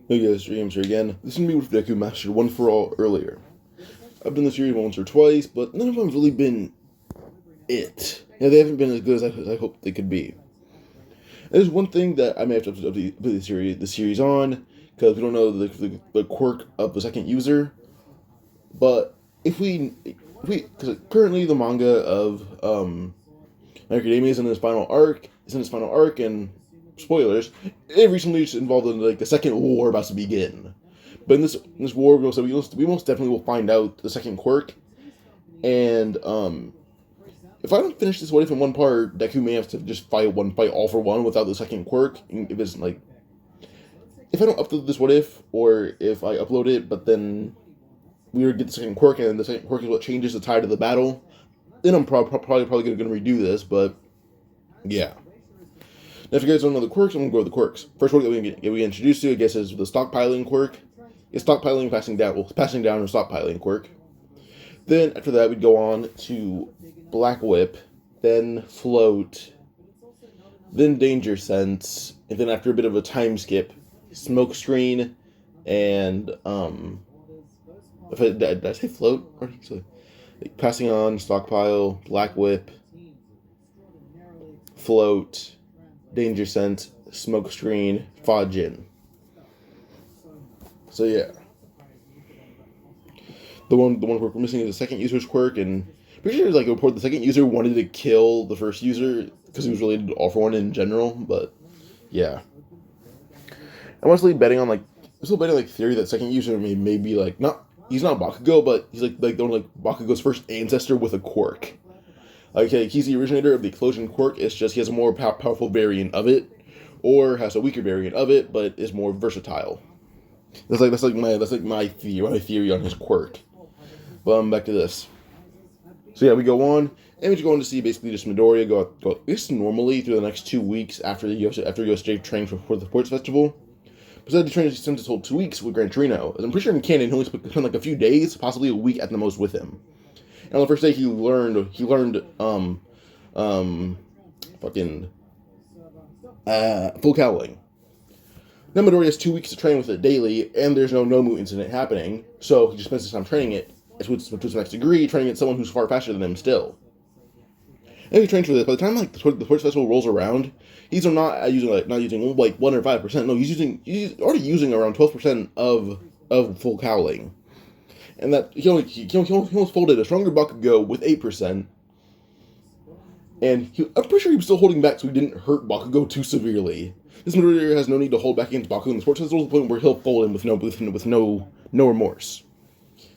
Hey guys, James here again. This is me with Deku Mastered One for All earlier. I've done the series once or twice, but none of them have really been it. Yeah, they haven't been as good as I hoped they could be. There's one thing that I may have to put the series on, because we don't know the quirk of the second user. But because currently the manga of My Academia is in its final arc, and spoilers, it recently just involved in like the second war about to begin. But in this war, we most definitely will find out the second quirk, and if I don't finish this what if in one part, Deku may have to just fight all for one without the second quirk. If it's like, if I don't upload this what if, or if I upload it, but then we get the second quirk, and the second quirk is what changes the tide of the battle, then I'm probably going to redo this. But yeah. Now, if you guys don't know the quirks, I'm going to go with the quirks. First one we get introduced to, I guess, is the stockpiling quirk. It's stockpiling, passing down and stockpiling quirk. Then, after that, we'd go on to Black Whip, then Float, then Danger Sense, and then after a bit of a time skip, Smoke Screen, and, did I say Float? So, like, passing on, Stockpile, Black Whip, Float, Danger Sense, Smoke Screen, Fajin. So yeah. The one quirk we're missing is the second user's quirk, and pretty sure like a report the second user wanted to kill the first user because he was related to All For One in general, but yeah. I'm still betting on theory that second user may be like he's not Bakugo, but he's like Bakugo's first ancestor with a quirk. Okay, he's the originator of the explosion quirk. It's just he has a more powerful variant of it, or has a weaker variant of it, but is more versatile. That's like my theory on his quirk. But back to this. So yeah, we go on, and we go on to see basically just Midoriya go this normally through the next 2 weeks after USJ trains for the sports festival. Besides the training spent this whole 2 weeks with Gran Torino. As I'm pretty sure in canon he only spent like a few days, possibly a week at the most with him. And on the first day he learned full cowling. Now Midoriya has 2 weeks to train with it daily, and there's no Nomu incident happening, so he just spends his time training it to its max degree, training it someone who's far faster than him still. And he trains for this. By the time the sports festival rolls around, he's not using 1 or 5%. No, he's already using around 12% of full cowling. And that he almost folded a stronger Bakugo with 8%. And I'm pretty sure he was still holding back so he didn't hurt Bakugo too severely. This Midoriya has no need to hold back against Bakugo in the sports festival to the point where he'll fold him with no remorse.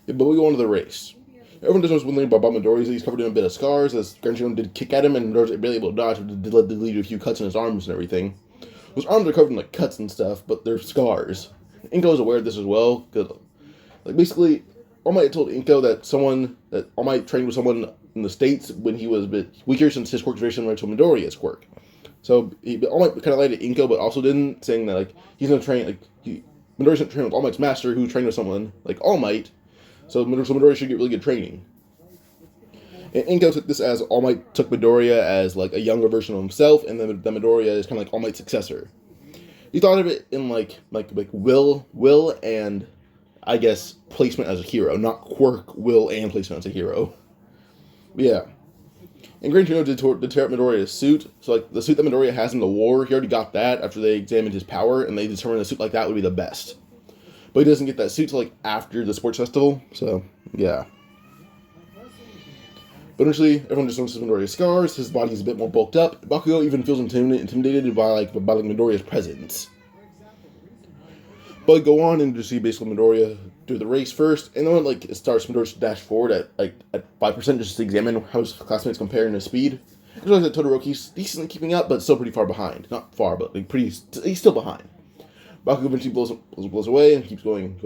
Yeah, but we go on to the race. Everyone does know one thing about Midoriya is he's covered in a bit of scars, as Gran Torino did kick at him, and Midoriya's barely able to dodge, did lead to a few cuts in his arms and everything. His arms are covered in like cuts and stuff, but they're scars. Inko is aware of this as well, because basically All Might told Inko that All Might trained with someone in the States when he was a bit weaker, since his quirk is very similar to Midoriya's quirk. So All Might kind of lied to Inko, but also didn't, saying that he's going to train Midoriya's going to train with All Might's master, who trained with someone like All Might. So Midoriya should get really good training. And Inko took this as All Might took Midoriya as like a younger version of himself, and then Midoriya is kind of like All Might's successor. He thought of it in like will and I guess placement as a hero, not quirk, will, and placement as a hero. But yeah. And Gran Torino did tear up Midoriya's suit. So the suit that Midoriya has in the war, he already got that after they examined his power, and they determined a suit like that would be the best. But he doesn't get that suit till after the sports festival, so yeah. But initially, everyone just notices Midoriya's scars. His body's a bit more bulked up. Bakugo even feels intimidated by Midoriya's presence. But go on and just see basically Midoriya do the race first, and then it starts Midoriya to dash forward at 5% just to examine how his classmates compare in his speed. It realizes that Todoroki's decently keeping up, but still pretty far behind. Not far, but he's still behind. Bakugo eventually blows away and keeps going.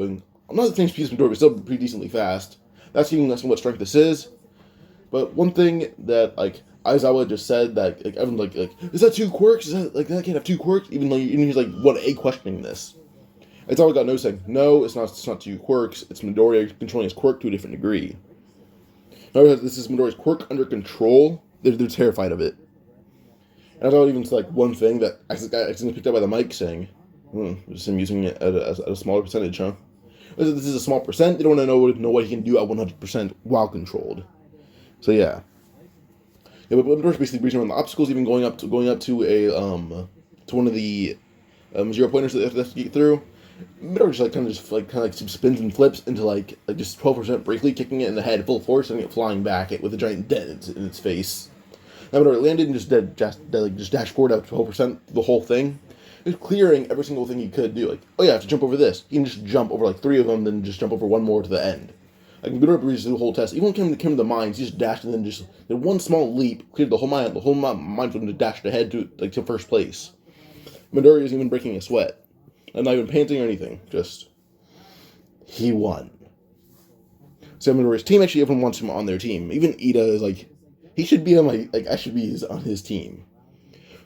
I'm not the same speed as Midoriya, but still pretty decently fast. That's even less than what strength this is. But one thing that Aizawa just said that everyone's is that 2 quirks? Is that can't have 2 quirks? Even he's 1A questioning this. Aizawa got no saying no, it's not 2 quirks. It's Midoriya controlling his quirk to a different degree. Now this is Midoriya's quirk under control. They're terrified of it. And Aizawa even said one thing that I accidentally picked up by the mic saying. Just him using it at a smaller percentage, huh? This is a small percent. They don't want to know what he can do at 100% while controlled. So yeah. Yeah, but Midoriya's basically breaching around the obstacles, even going up to a to one of the 0 pointers that they have to get through. Midoriya just kind of spins and flips into like just 12% briefly, kicking it in the head full force, and it flying back with a giant dent in its face. Now Midoriya landed and just dashed forward out 12% the whole thing. Just clearing every single thing he could do. Like, oh yeah, I have to jump over this. He can just jump over like 3 of them, then just jump over 1 more to the end. Like Midoriya breezed through the whole test. Even when it came to the mines, he just dashed and then just did one small leap, cleared the whole mine. The whole mine from just dashed ahead to first place. Midoriya isn't even breaking a sweat. I'm not even panting or anything. Just he won. So Midoriya's team, actually everyone wants him on their team. Even Ida is like, he should be on I should be on his team.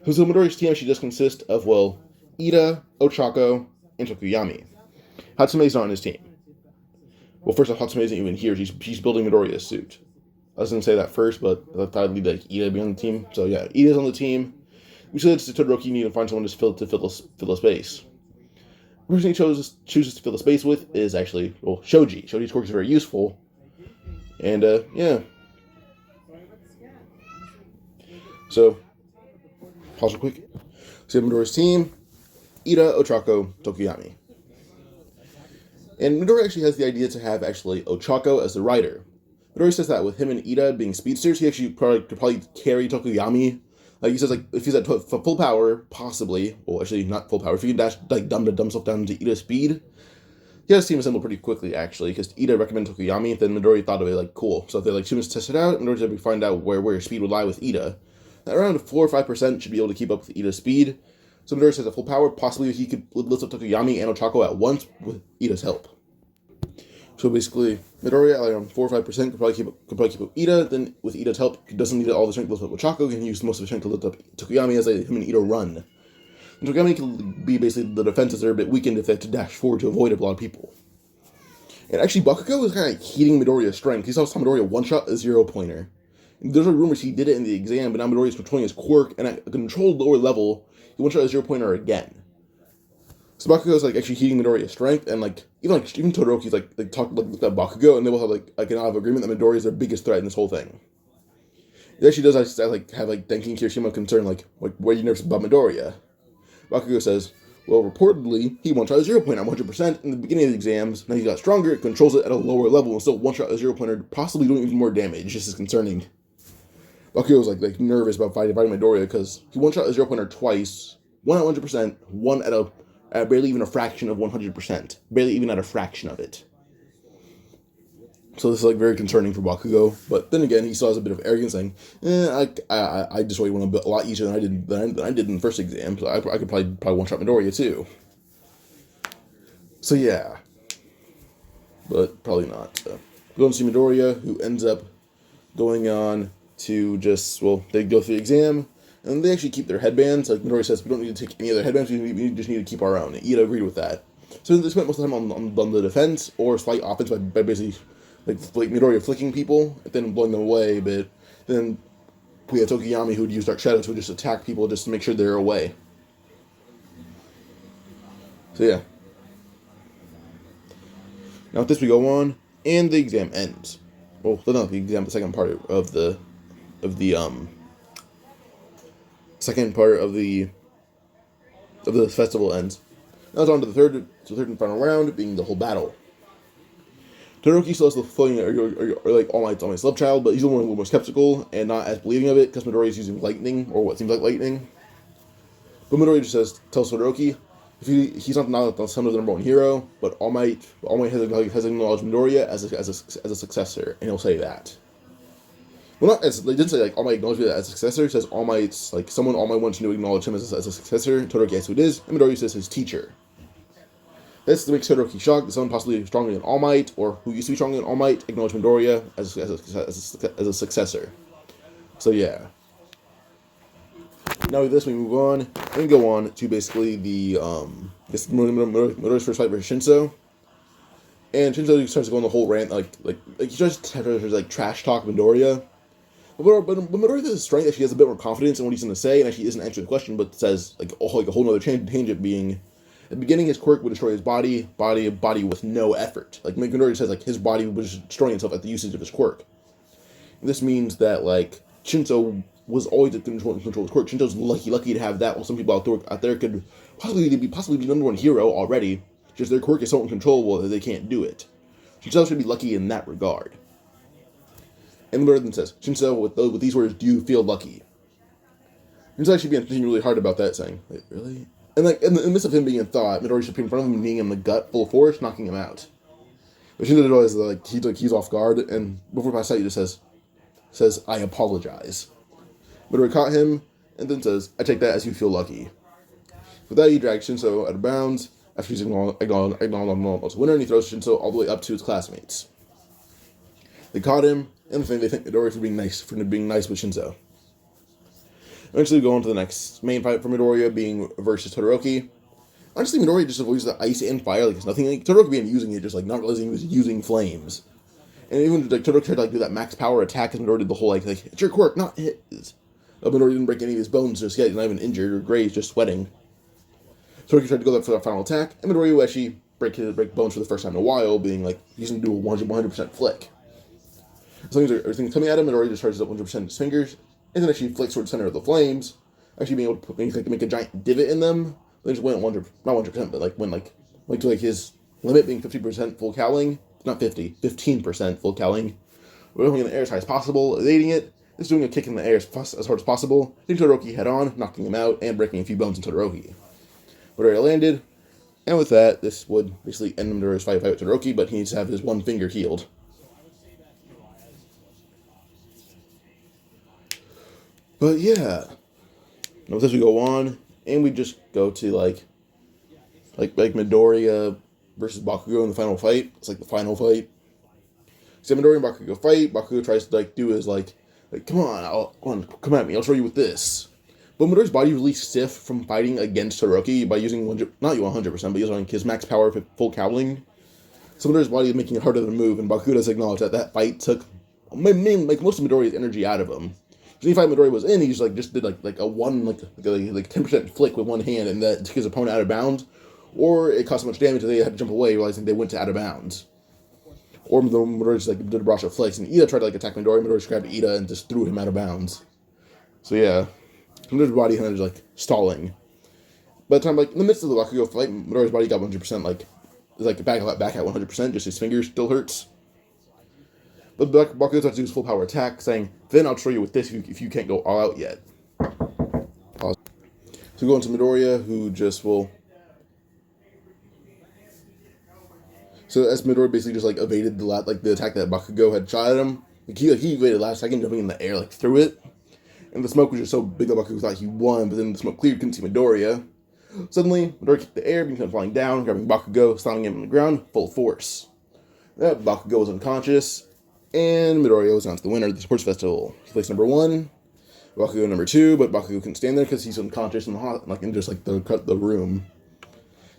So Midoriya's team actually does consist of, well, Ida, Ochako, and Tokuyami. Hatsume's not on his team. Well, first off, Hatsume isn't even here. She's building Midoriya's suit. I was going to say that first, but I thought I'd leave Ida be on the team. So yeah, Ida's on the team. We said to Todoroki need to find someone to fill the space. The person he chooses to fill the space with is actually, well, Shoji. Shoji's quirk is very useful. And, yeah. So, pause real quick. So Midoriya's team, Ida, Ochako, Tokuyami. And Midoriya actually has the idea to have actually Ochako as the rider. Midoriya says that with him and Ida being speedsters, he actually could probably carry Tokuyami. Like he says, like if he's at full power, possibly. Well, actually not full power. If he can dash dumb himself down to Ida's speed, he has to team assemble pretty quickly actually. Because Ida recommended Tokuyami, then Midoriya thought of it like cool. So if they like students test it out, Midoriya would find out where your speed would lie with Ida. At around 4 or 5% should be able to keep up with Ida's speed. So Midoriya says at full power, possibly he could lift up Tokuyami and Ochako at once with Ida's help. So basically, Midoriya at around 4 or 5% could probably keep up Ida. Then with Ida's help, he doesn't need all the strength to lift up Ochako. He can use most of the strength to lift up Tokuyami as him and Ida run. And Tokuyami can be basically the defenses are a bit weakened if they have to dash forward to avoid a lot of people. And actually, Bakugo is kind of heating Midoriya's strength. He saw Midoriya one-shot a 0-pointer. There's rumors he did it in the exam, but now Midoriya's controlling his quirk, and at a controlled lower level, he one-shot a 0-pointer again. So Bakugo's like actually heating Midoriya's strength, and even Todoroki's looked at Bakugo, and they both have like an out of agreement that Midoriya is their biggest threat in this whole thing. It actually does have Denki and Kirishima concern like why are you nervous about Midoriya? Bakugo says, well, reportedly he one-shot a 0-pointer at 100% in the beginning of the exams. Now he got stronger, controls it at a lower level, and still one-shot a 0-pointer, possibly doing even more damage. Just as concerning. Bakugo was like nervous about fighting Midoriya because he one-shot a 0-pointer twice, one at 100%, one at barely even a fraction of 100%. Barely even at a fraction of it. So this is very concerning for Bakugo. But then again, he still has a bit of arrogance saying, I just really want to build a lot easier than I did in the first exam. So I could probably one-shot Midoriya too. So yeah. But probably not. We go and see Midoriya, who ends up going on to they go through the exam. And they actually keep their headbands. Like Midoriya says, we don't need to take any other headbands. We just need to keep our own. And Ida agreed with that. So they spent most of the time on the defense or slight offense by basically like Midoriya flicking people and then blowing them away. But then we had Tokuyami who would use Dark Shadows who would just attack people just to make sure they're away. So yeah. Now with this we go on, and the exam ends. Well, not the exam, the second part of the second part of the festival ends. Now it's on to the third and final round, being the whole battle. Todoroki still has the feeling like All Might's love child, but he's a little more skeptical and not as believing of it because Midoriya is using lightning, or what seems like lightning. But Midoriya just tells Todoroki if he's not the son of the number one hero, but All Might has acknowledged Midoriya as a successor, and he'll say that. Well, not as they didn't say All Might acknowledged Midoriya as a successor. It says All Might's someone All Might wants to acknowledge him as a successor. Todoroki asks who it is, and Midoriya says his teacher. This makes Todoroki shocked that someone possibly stronger than All Might, or who used to be stronger than All Might, acknowledged Midoriya as a successor. So yeah. Now with this, we move on and go on to basically this Midoriya's first fight versus Shinso. And Shinso starts to go on the whole rant, he tries to trash talk Midoriya. But Midoriya has a strength that she has a bit more confidence in what he's going to say, and actually isn't answering the question, but says a whole other tangent being At the beginning, his quirk would destroy his body with no effort. Like Midoriya says, like his body was destroying itself at the usage of his quirk. This means that like Shinso was always in control of his quirk. Shinso's lucky to have that, while some people out there could possibly be the number one hero already. Just their quirk is so uncontrollable that they can't do it. Shinso should be lucky in that regard. And Midoriya then says, Shinso, with these words, do you feel lucky? Shinso actually began thinking really hard about that, saying, wait, really? And like in the midst of him being in thought, Midoriya should be in front of him, kneeing him in the gut, full of force, knocking him out. But Shinso realizes that he's off guard, and before passing out, he just says, I apologize. Midoriya caught him, and then says, I take that as you feel lucky. With that, he drags Shinso out of bounds, after he's acknowledged as winner, and he throws Shinso all the way up to his classmates. They caught him, and they thank Midoriya for being nice with Shinso. Eventually, we go on to the next main fight for Midoriya, being versus Todoroki. Honestly, Midoriya just avoids the ice and fire like it's nothing. Like, Todoroki began using it, just like not realizing he was using flames. And even like Todoroki tried to like do that max power attack, and Midoriya did the whole like it's your quirk, not his. Midoriya didn't break any of his bones just yet. He's not even injured or grazed, just sweating. Todoroki tried to go for that final attack, and Midoriya will actually break bones for the first time in a while, being like he's gonna do a 100% flick. As long as everything's coming at him, Midoriya just charges up 100% of his fingers, and then actually flicks towards the center of the flames, actually being able to make a giant divot in them. Then just went 100%, but like went to like his limit being 50% full cowling, not 15% full cowling. We're going in the air as high as possible, evading it. Just doing a kick in the air as hard as possible, hitting Todoroki head on, knocking him out, and breaking a few bones in Todoroki. Midoriya landed, and with that, this would basically end Midoriya's fight with Todoroki, but he needs to have his one finger healed. But yeah, with this we go on, and we just go to like Midoriya versus Bakugo in the final fight. It's like the final fight. So Midoriya and Bakugo fight. Bakugo tries to like do his like come on at me. I'll show you with this. But Midoriya's body was really stiff from fighting against Todoroki by using not 100%, but using his max power full cowling. So Midoriya's body is making it harder to move, and Bakugo does acknowledge that fight took most of Midoriya's energy out of him. Any fight Midoriya was in, he just did like a 10% flick with one hand, and that took his opponent out of bounds, or it caused so much damage that they had to jump away, realizing they went to out of bounds. Or Midoriya just did a brush of flicks, and Ida tried to attack Midoriya. Midoriya just grabbed Ida and just threw him out of bounds. So yeah, Midoriya's body kind of just stalling. By the time in the midst of the Bakugo fight, Midoriya's body got 100%, back at 100%. Just his fingers still hurts. But Bakugo starts to do his full power attack, saying, then I'll show you with this if you can't go all out yet. So we go into Midoriya, who just will... So as Midoriya basically just evaded the attack that Bakugo had shot at him, he evaded last second, jumping in the air through it. And the smoke was just so big that Bakugo thought he won, but then the smoke cleared, couldn't see Midoriya. Suddenly, Midoriya kicked the air, began flying down, grabbing Bakugo, slamming him on the ground, full force. Bakugo was unconscious, and Midoriya was on to the winner of the sports festival. He placed number 1, Bakugo number 2, but Bakugo couldn't stand there because he's unconscious in the room.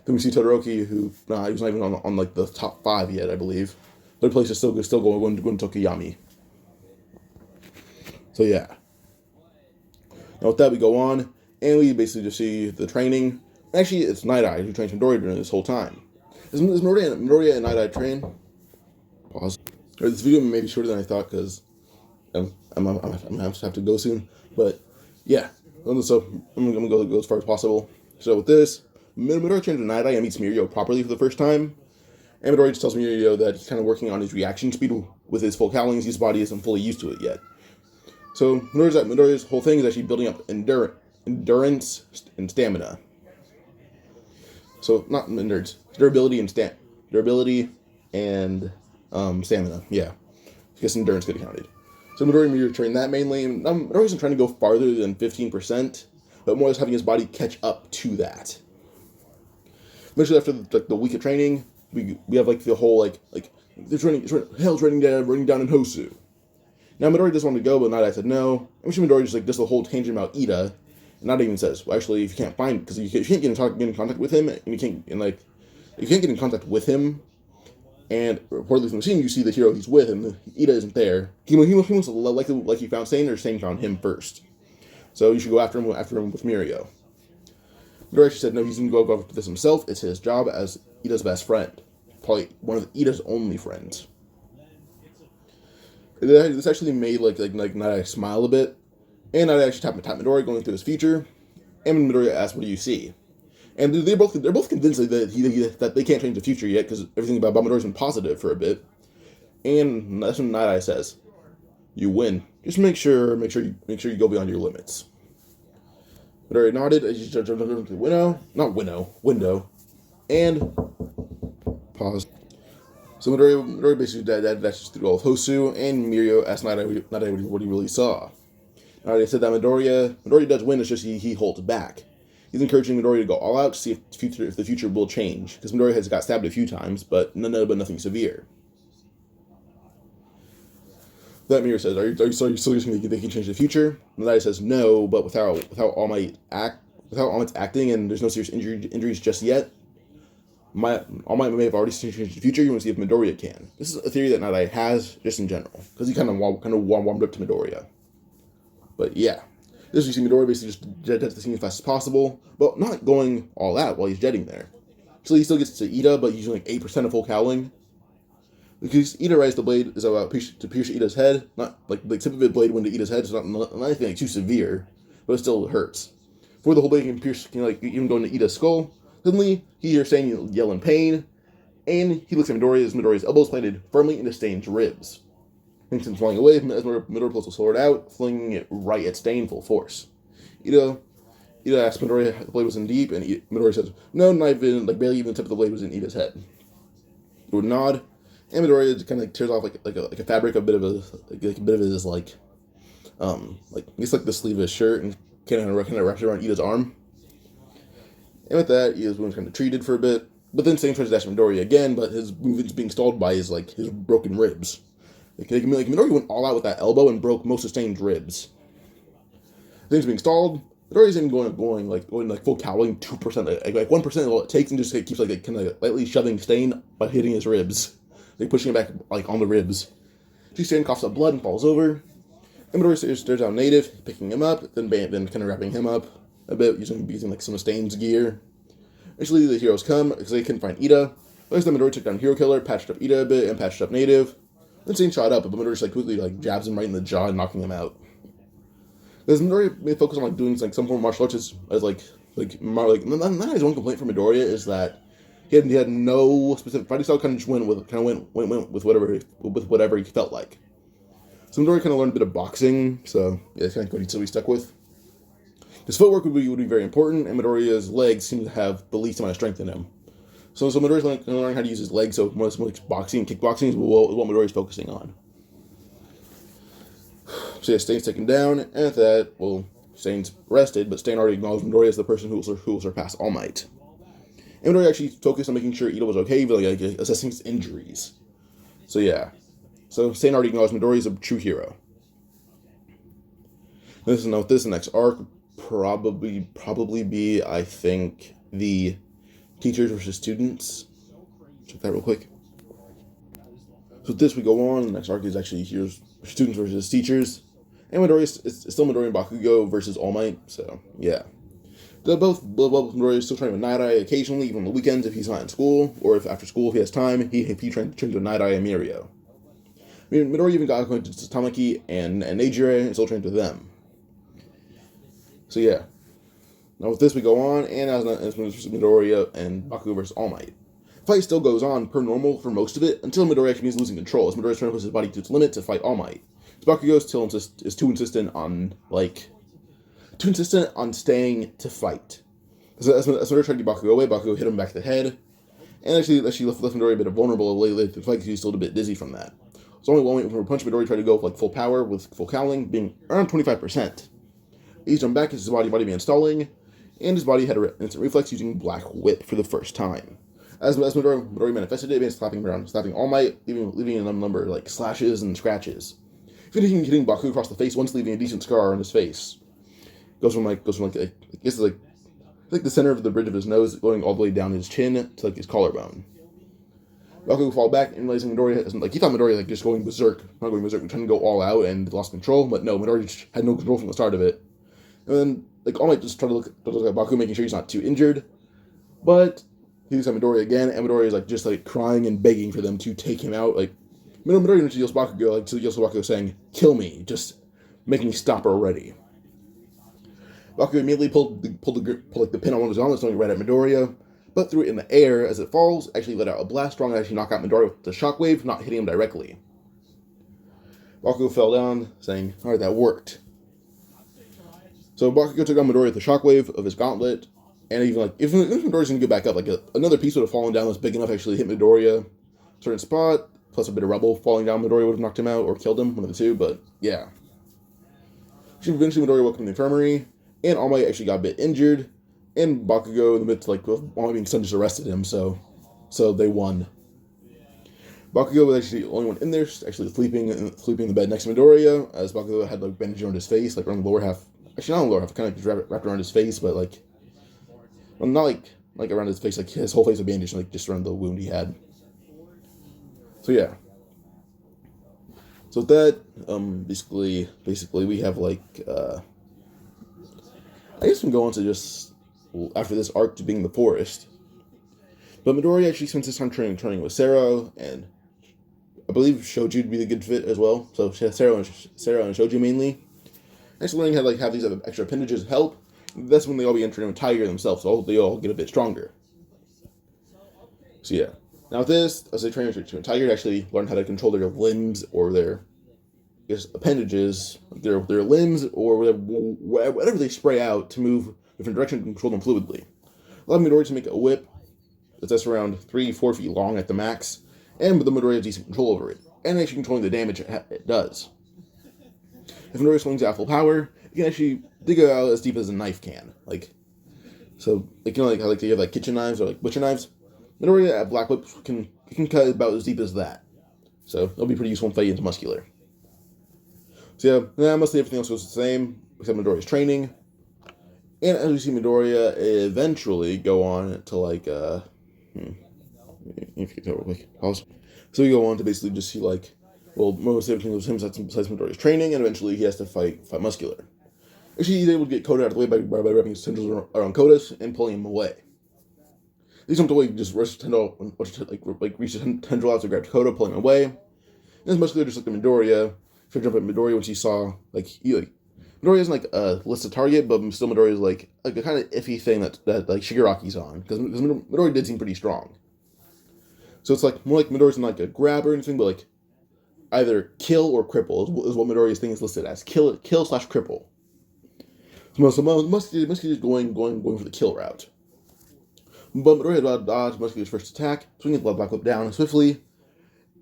Then we see Todoroki, who he was not even on the top 5 yet, I believe. Third place is still going to Tokuyami. So yeah. Now with that we go on, and we basically just see the training. Actually, it's Nighteye who trains Midoriya during this whole time. Is Midoriya and Nighteye train? Pause. This video may be shorter than I thought because I'm gonna have to go soon. But yeah, so I'm gonna go as far as possible. So with this, Midoriya trains with Nighteye and meets Mirio properly for the first time. And Midoriya just tells Mirio that he's kind of working on his reaction speed with his full cowlings. His body isn't fully used to it yet. So Midoriya's whole thing is actually building up endurance and stamina. So not endurance, durability and stamina. Yeah, I guess endurance could have counted. So Midoriya and Mirio train that mainly. And Midoriya isn't trying to go farther than 15%, but more just having his body catch up to that. Eventually, after the week of training, we have the whole hell's raining down in Hosu. Now Midoriya doesn't want to go, but Nighteye said no. And Midoriya just does the whole tangent about Ida, and Nighteye even says, well, actually, if you can't find, because you can't get in contact with him, and you can't get in contact with him, and reportedly from the scene, you see the hero he's with, and Ida isn't there. He most likely he found Sane, or Sane found him first. So you should go after him with Mirio. Midoriya actually said no, he's going to go for this himself. It's his job as Ida's best friend. Probably one of Ida's only friends. This actually made like Nighteye smile a bit. And Nighteye actually tapped Midoriya going through his future. And Midoriya asked, "What do you see?" And they're both convinced that they can't change the future yet because everything about Midoriya's been positive for a bit. And that's when Nighteye says, "You win. Just make sure you go beyond your limits." Midoriya nodded as he jumped into the window, and paused. So Midoriya basically dashes through all of Hosu, and Mirio asked Nighteye what he really saw. Nighteye said that Midoriya does win, it's just he holds back. He's encouraging Midoriya to go all out to see if the future will change, because Midoriya has got stabbed a few times, but nothing severe. That Mirio says, "Are you still think they can change the future?" And Nighteye says, "No, but without All Might's acting, and there's no serious injuries just yet. All Might may have already changed the future. You want to see if Midoriya can." This is a theory that Nighteye has just in general, because he kind of warmed up to Midoriya. But yeah, this is you see Midoriya basically just jet to the scene as fast as possible, but not going all out while he's jetting there. So he still gets to Ida, but using like 8% of full cowling. Because Ida rides the blade is about to pierce Ida's head, not like the tip of the blade went to Ida's head, so not anything like too severe, but it still hurts. Before the whole blade can pierce, even go into Ida's skull, suddenly he hears Stain yell in pain, and he looks at Midoriya as Midoriya's elbows planted firmly into Stain's ribs. Thinks him flying away as Midoriya pulls the sword out, flinging it right at Stain full force. Ida asks Midoriya if the blade was in deep, and Midoriya says, "No, not even, barely even the tip of the blade was in Ida's head." He would nod. And Midoriya kind of tears off like a fabric, a bit of his it's like the sleeve of his shirt, and kind of wraps it around Ida's arm. And with that, Ida's wound's kind of treated for a bit. But then Stain tries to dash Midoriya again, but his movement's being stalled by his broken ribs. Midoriya went all out with that elbow and broke most of Stain's ribs. Things being stalled. Midoriya's even going full cowling 2%, like 1% of all it takes, and just keeps kind of lightly shoving Stain by hitting his ribs. Pushing it back on the ribs. Stain coughs up blood and falls over. And Midoriya stares down Native, picking him up, then kind of wrapping him up a bit, using some of Stain's gear. Eventually the heroes come, because they couldn't find Ida. Last time Midoriya took down Hero Killer, patched up Ida a bit, and patched up Native. Then Stain shot up, but Midoriya quickly jabs him right in the jaw, knocking him out. Because Midoriya may focus on doing some form of martial arts as not his one complaint for Midoriya is that he had no specific fighting style. Kind of just went with whatever he felt like. So Midoriya kind of learned a bit of boxing. So yeah, that's kind of what he stuck with. His footwork would be very important, and Midoriya's legs seem to have the least amount of strength in him. So Midoriya's learning how to use his legs. So more boxing and kickboxing is what Midoriya's focusing on. So yeah, Stain's taken down, and at that, Stain's arrested, but Stain already acknowledged Midoriya as the person who will surpass All Might. And Midoriya actually focused on making sure Ida was okay, but assessing his injuries. So yeah. So Stain already acknowledged Midoriya is a true hero. This next arc probably be, I think, the teachers versus students. Check that real quick. So with this we go on. The next arc is actually here's students versus teachers. And it's still Midoriya and Bakugo versus All Might. So yeah. They're both Midoriya still training with Nighteye occasionally, even on the weekends if he's not in school, or if after school if he has time, he trains with Nighteye and Mirio. Midoriya even got acquainted to Tamaki and Neijire and still trained with them. So yeah. Now with this we go on, and as Midoriya and Bakugo versus All Might. The fight still goes on per normal for most of it, until Midoriya actually is losing control, as Midoriya is trying to push his body to its limit to fight All Might. So Bakugo is too insistent on staying to fight. As Midoriya tried to get Bakugo away, Bakugo hit him back to the head, and actually left Midoriya a bit vulnerable late in the fight because he was still a bit dizzy from that. It's only one point punch Midoriya tried to go full power with full cowling, being around 25%. He jumped back as his body began stalling, and his body had an instant reflex using Black Whip for the first time. As Midoriya manifested it, began slapping All Might, leaving a number of slashes and scratches. Hitting Bakugo across the face once, leaving a decent scar on his face. Goes from the center of the bridge of his nose, going all the way down his chin to his collarbone. Bakugo fall back and realizing Midoriya he thought Midoriya just going berserk, trying to go all out and lost control, but no, Midoriya just had no control from the start of it. And then like, All Might just try to look at Baku, making sure he's not too injured. But he looks at Midoriya again, and Midoriya is, like, just, like, crying and begging for them to take him out. Like, Midoriya yells Bakugo, like, to yells Bakugo saying, "Kill me, just make me stop already." Bakugo immediately pulled the pin on one of his arms, throwing it right at Midoriya, but threw it in the air as it falls, actually let out a blast strong and actually knock out Midoriya with the shockwave, not hitting him directly. Bakugo fell down, saying, "Alright, that worked." So Bakugo took on Midoriya with the shockwave of his gauntlet, and even Midoriya's gonna get back up, like another piece would have fallen down that's big enough to actually hit Midoriya, certain spot, plus a bit of rubble falling down Midoriya would have knocked him out or killed him, one of the two, but yeah. Eventually Midoriya woke up in the infirmary, and All Might actually got a bit injured, and Bakugo, in the midst of All Might being stunned, just arrested him, so they won. Bakugo was actually the only one in there, actually sleeping in the bed next to Midoriya, as Bakugo had like bandage around his face, like around the lower half. Actually, not on the lower half, kind of wrapped around his face, but not like around his face, like his whole face was bandaged, like just around the wound he had. So yeah. So with that, basically we have I guess we can go on to just after this arc to being in the forest. But Midoriya actually spends his time training with Sero, and I believe Shoji would be the good fit as well. So Sero and Shoji mainly. Actually learning how to have these extra appendages help. That's when they all begin training with Tiger themselves, so they all get a bit stronger. So yeah. Now with this, as they train with Tiger, they actually learn how to control their limbs or their appendages, their limbs or whatever they spray out to move different directions and control them fluidly. Allowing Midoriya to make a whip that's around 3-4 feet long at the max, and with the Midoriya has decent control over it, and actually controlling the damage it does. If Midoriya swings at full power, it can actually dig it out as deep as a knife can. So you have like kitchen knives or like butcher knives. Midoriya at Black Whip can cut about as deep as that. So it'll be pretty useful in fighting into muscular. So yeah, mostly everything else goes the same, except Midoriya's training. And as we see Midoriya eventually go on to so we go on to basically just see most everything was him besides Midoriya's training, and eventually he has to fight muscular. Actually, he's able to get Kota out of the way by wrapping his tendrils around Kota's and pulling him away. He jumped away, just rushed tendril, reached his tendril out to grab Kota, pulling him away. And as muscular just looked at Midoriya, she jump at Midoriya when she saw Midoriya isn't listed target, but still Midoriya is like a kind of iffy thing that Shigaraki's on, because Midoriya did seem pretty strong. So it's more like Midoriya's not a grab or anything, but either kill or cripple is what Midoriya's thing is listed as. Kill/cripple. So Muscular is going for the kill route. But Midoriya dodged Muscular's first attack, swinging the Black Whip down swiftly,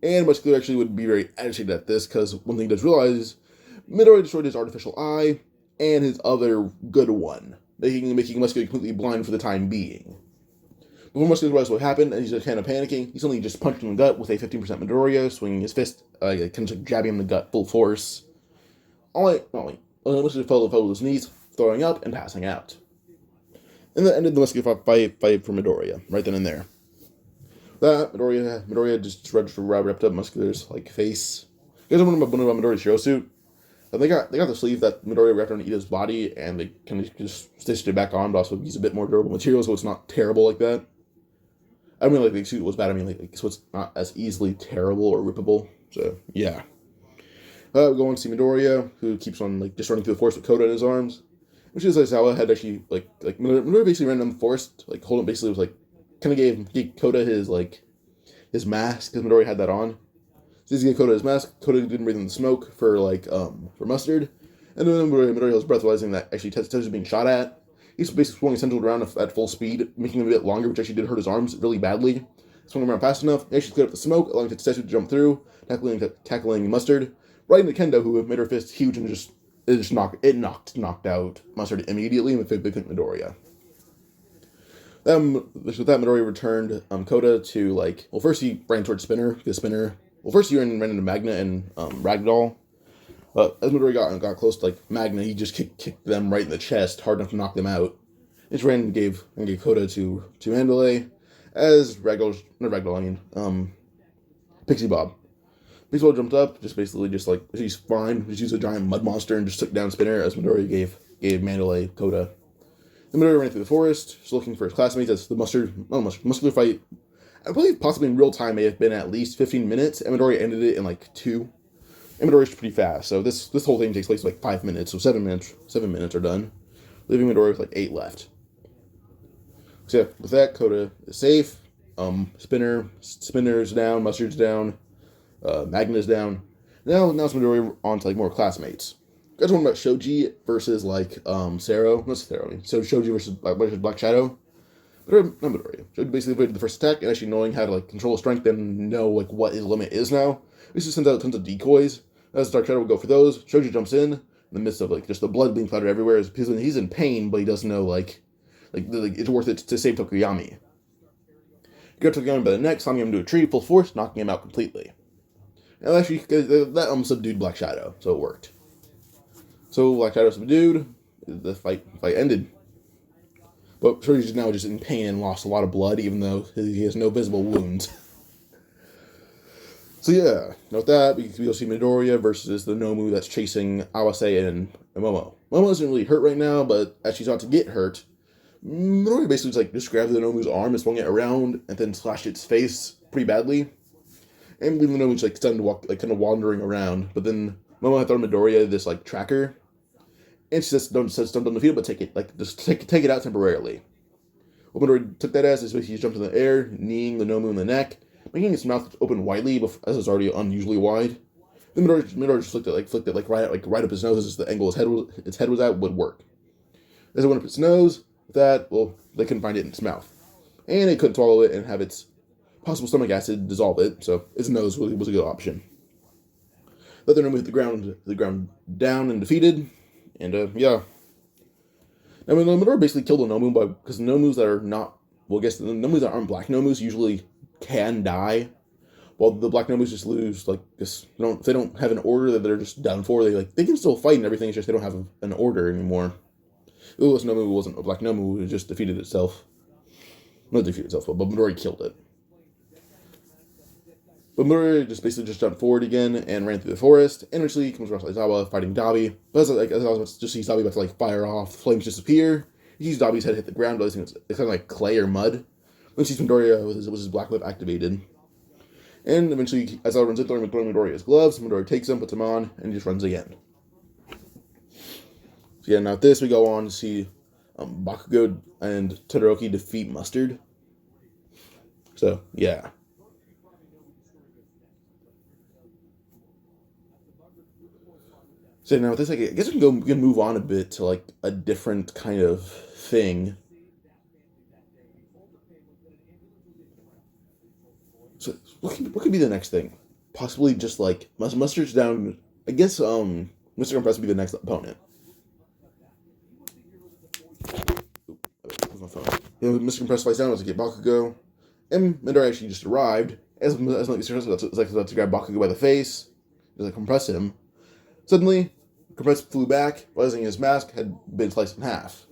and Muscular actually would be very agitated at this, because one thing he does realize is Midoriya destroyed his artificial eye and his other good one, making Muscular completely blind for the time being. Before Muscular realizes what happened, and he's just kind of panicking, he suddenly just punched him in the gut with a 15% Midoriya, swinging his fist, kind of jabbing him in the gut full force. Muscular fell to his knees, throwing up and passing out. And that ended the Muscular fight for Midoriya, right then and there. That Midoriya just wrapped up Muscular's face. You guys wonder about Midoriya's hero suit? They got the sleeve that Midoriya wrapped around Ida's body, and they kind of just stitched it back on, but also use a bit more durable material, so it's not terrible like that. I don't mean the suit was bad. I mean so it's not as easily tearable or rippable. So yeah. We go on to see Midoriya, who keeps on just running through the forest with Kota in his arms, which is Aizawa had actually Midoriya basically ran down the forest, holding basically was kind of gave Kota his mask, because Midoriya had that on. So he gave Kota his mask. Kota didn't breathe in the smoke for mustard, and then Midoriya was breath, realizing that actually Tetsuya was being shot at. He's basically swung his tendril around at full speed, making him a bit longer, which actually did hurt his arms really badly. Swung him around fast enough, he actually cleared up the smoke, allowing Tetsuya to jump through, tackling Mustard, right into Kendo, who made her fist huge and just knocked out Mustard immediately with Big Midoriya. With that, Midoriya returned Kota to first he ran towards Spinner. First he ran into Magna and Ragdoll. As Midoriya got close to Magna, he just kicked them right in the chest, hard enough to knock them out. He just ran and gave Kota to Mandalay, as Pixie Bob. Pixie Bob jumped up, he's fine, just used a giant mud monster and just took down Spinner, as Midoriya gave gave Mandalay Coda. Then Midoriya ran through the forest, just looking for his classmates as the muscular fight, I believe possibly in real time, may have been at least 15 minutes, and Midoriya ended it in like 2. And Midoriya's pretty fast, so this whole thing takes place in like 5 minutes, so 7 minutes are done, leaving Midoriya with like 8 left. So yeah, with that, Coda is safe. Spinner's down, Mustard's down, Magna's down. Now it's Midoriya on to like more classmates. You guys want about Shoji versus like Sero? Not Sero, I mean. So Shoji versus Black Shadow. But not Midoriya. Shoji basically avoided the first attack and actually knowing how to like control his strength and know like what his limit is now. He just sends out tons of decoys. As Dark Shadow will go for those, Shoji jumps in the midst of like just the blood being splattered everywhere. He's in pain, but he doesn't know like it's worth it to save Tokuyami. He got Tokuyami by the neck, slamming him into a tree full force, knocking him out completely. And actually, that subdued Black Shadow, so it worked. So Black Shadow subdued, the fight ended. But Shoji's now just in pain and lost a lot of blood, even though he has no visible wounds. So yeah, note that, we'll see Midoriya versus the Nomu that's chasing Awase and Momo. Momo isn't really hurt right now, but as she's about to get hurt, Midoriya basically just grabbed the Nomu's arm and swung it around, and then slashed its face pretty badly. And leaving the Nomu's starting to walk, kind of wandering around. But then Momo had thrown Midoriya this tracker, and she says, "Don't defeat it, but take it, just take it out temporarily." What Midoriya took that as is he jumped in the air, kneeing the Nomu in the neck, making its mouth open widely, as it's already unusually wide. Then Midoriya just flicked it right up his nose as the angle its head was at would work. As it went up its nose, they couldn't find it in its mouth, and it couldn't swallow it and have its possible stomach acid dissolve it. So its nose was a good option. The other Nomu hit the ground down and defeated, and yeah. I mean, Midoriya basically killed a Nomu because the Nomus that are not, I guess the Nomus that aren't black Nomus usually can die, while the black Nomus just lose, they don't have an order that they're just done for. They can still fight and everything, it's just they don't have an order anymore. This Nomu wasn't a black Nomu, it just defeated itself. Not defeated itself, but Midoriya killed it. But Midoriya just jumped forward again and ran through the forest, and eventually he comes across Aizawa fighting Dabi. But as I was about to just see Dabi about to fire off, flames disappear. He sees Dabi's head hit the ground, but it's kind of like clay or mud. Then sees Midoriya with his black whip activated. And eventually Aizawa runs in, throwing Midoriya's gloves. Midoriya takes them, puts them on, and just runs again. So yeah, now with this we go on to see Bakugo and Todoroki defeat Mustard. So yeah. So now with this, I guess we can move on a bit to a different kind of thing. So what could be the next thing? Possibly just Mustard's down. I guess Mr. Compress would be the next opponent. Where's my phone? Mr. Compress fights down to get Bakugo, and Midoriya actually just arrived. As Mr. Compress is about to grab Bakugo by the face, just compress him. Suddenly, Compress flew back, realizing his mask had been sliced in half.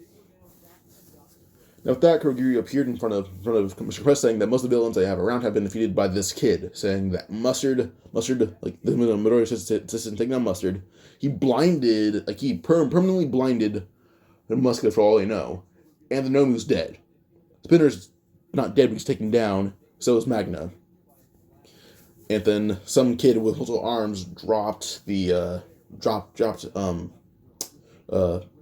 Now with that, Kurogiri appeared in front of Mr. Compress, saying that most of the villains they have around have been defeated by this kid, saying that Mustard, the Midoriya's assistant taking on Mustard, he permanently blinded the Musket for all they know, and the Nomu's dead. Spinner's not dead, but he's taken down, so is Magna. And then some kid with multiple arms dropped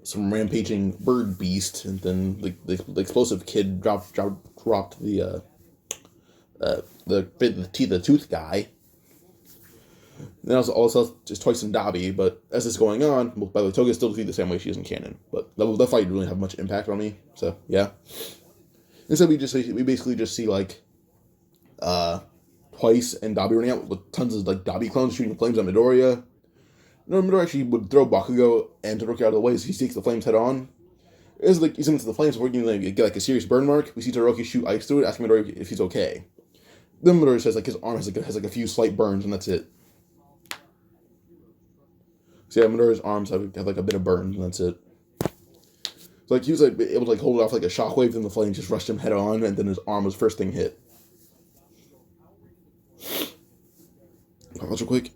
some rampaging bird beast, and then the explosive kid dropped the tooth guy. And then also just Toys and Dabi, but as this is going on, by the way, Toga's still defeated the same way she is in canon, but that fight didn't really have much impact on me, so yeah. And so we basically just see Twice and Dabi running out with tons of Dabi clones shooting flames at Midoriya. Midoriya actually would throw Bakugo and Todoroki out of the way as he takes the flames head on. As he's into the flames before he can get a serious burn mark, we see Todoroki shoot ice through it, asking Midoriya if he's okay. Then Midoriya says his arm has a few slight burns, and that's it. So yeah, Midoriya's arms have a bit of burns, and that's it. So he was able to hold it off a shockwave, then the flames just rushed him head on, and then his arm was first thing hit. Pause real quick.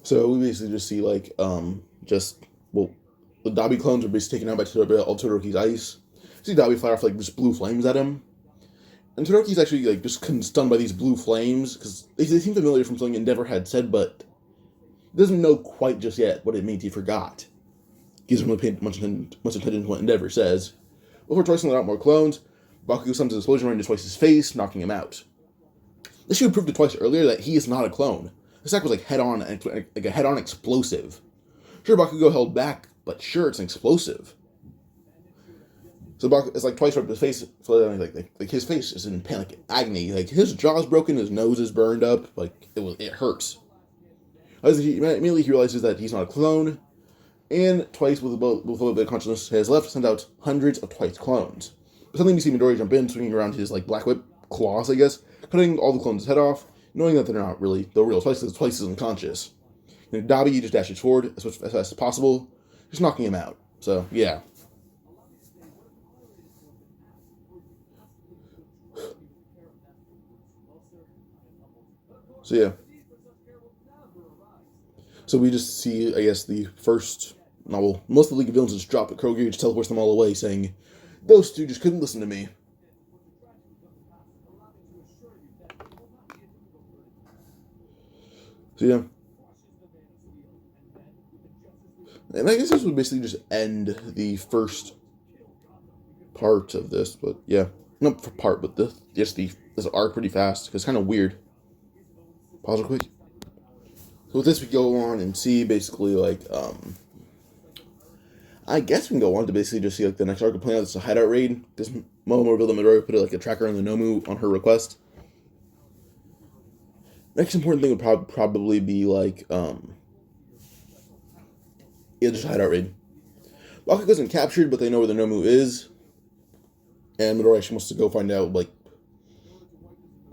So we basically just see the Dabi clones are basically taken out by Todoroki's ice. You see Dabi fire off like just blue flames at him. And Todoroki's actually like just stunned by these blue flames because they seem familiar from something Endeavor had said, but he doesn't know quite just yet what it means. He forgot. He doesn't really pay much attention to what Endeavor says. Before Twice let out more clones, Bakugo summons an explosion right into Twice's face, knocking him out. This should have proved to Twice earlier that he is not a clone. This attack was like like a head-on explosive. Sure, Bakugo held back, but sure, it's an explosive. So it's like Twice ripped his face, like his face is in panic, agony. Like his jaw's broken, his nose is burned up, like it hurts. Immediately he realizes that he's not a clone, and Twice, with a little bit of consciousness, has left, sent out hundreds of Twice clones. Suddenly we see Midoriya jump in, swinging around his like black whip claws, I guess, cutting all the clones' head off, knowing that they're not really the real Twice, because Twice is unconscious. And Dabi just dashes forward as fast as possible, just knocking him out. So, yeah. So, yeah. So we just see, I guess, the first novel. Most of the League of Villains just drop at Kroger, just teleports them all away, saying, those two just couldn't listen to me. So, yeah. And I guess this would basically just end the first part of this, but yeah. Not part, but this arc pretty fast, because it's kind of weird. Pause real quick. So with this, we go on and see basically, like, I guess we can go on to basically just see, like, the next arc of playing out. It's a hideout raid. This Momo revealed that Midoriya put, like, a tracker on the Nomu on her request. Next important thing would probably be, like, yeah, just a hideout raid. Bakugo isn't captured, but they know where the Nomu is. And Midoriya actually wants to go find out, like,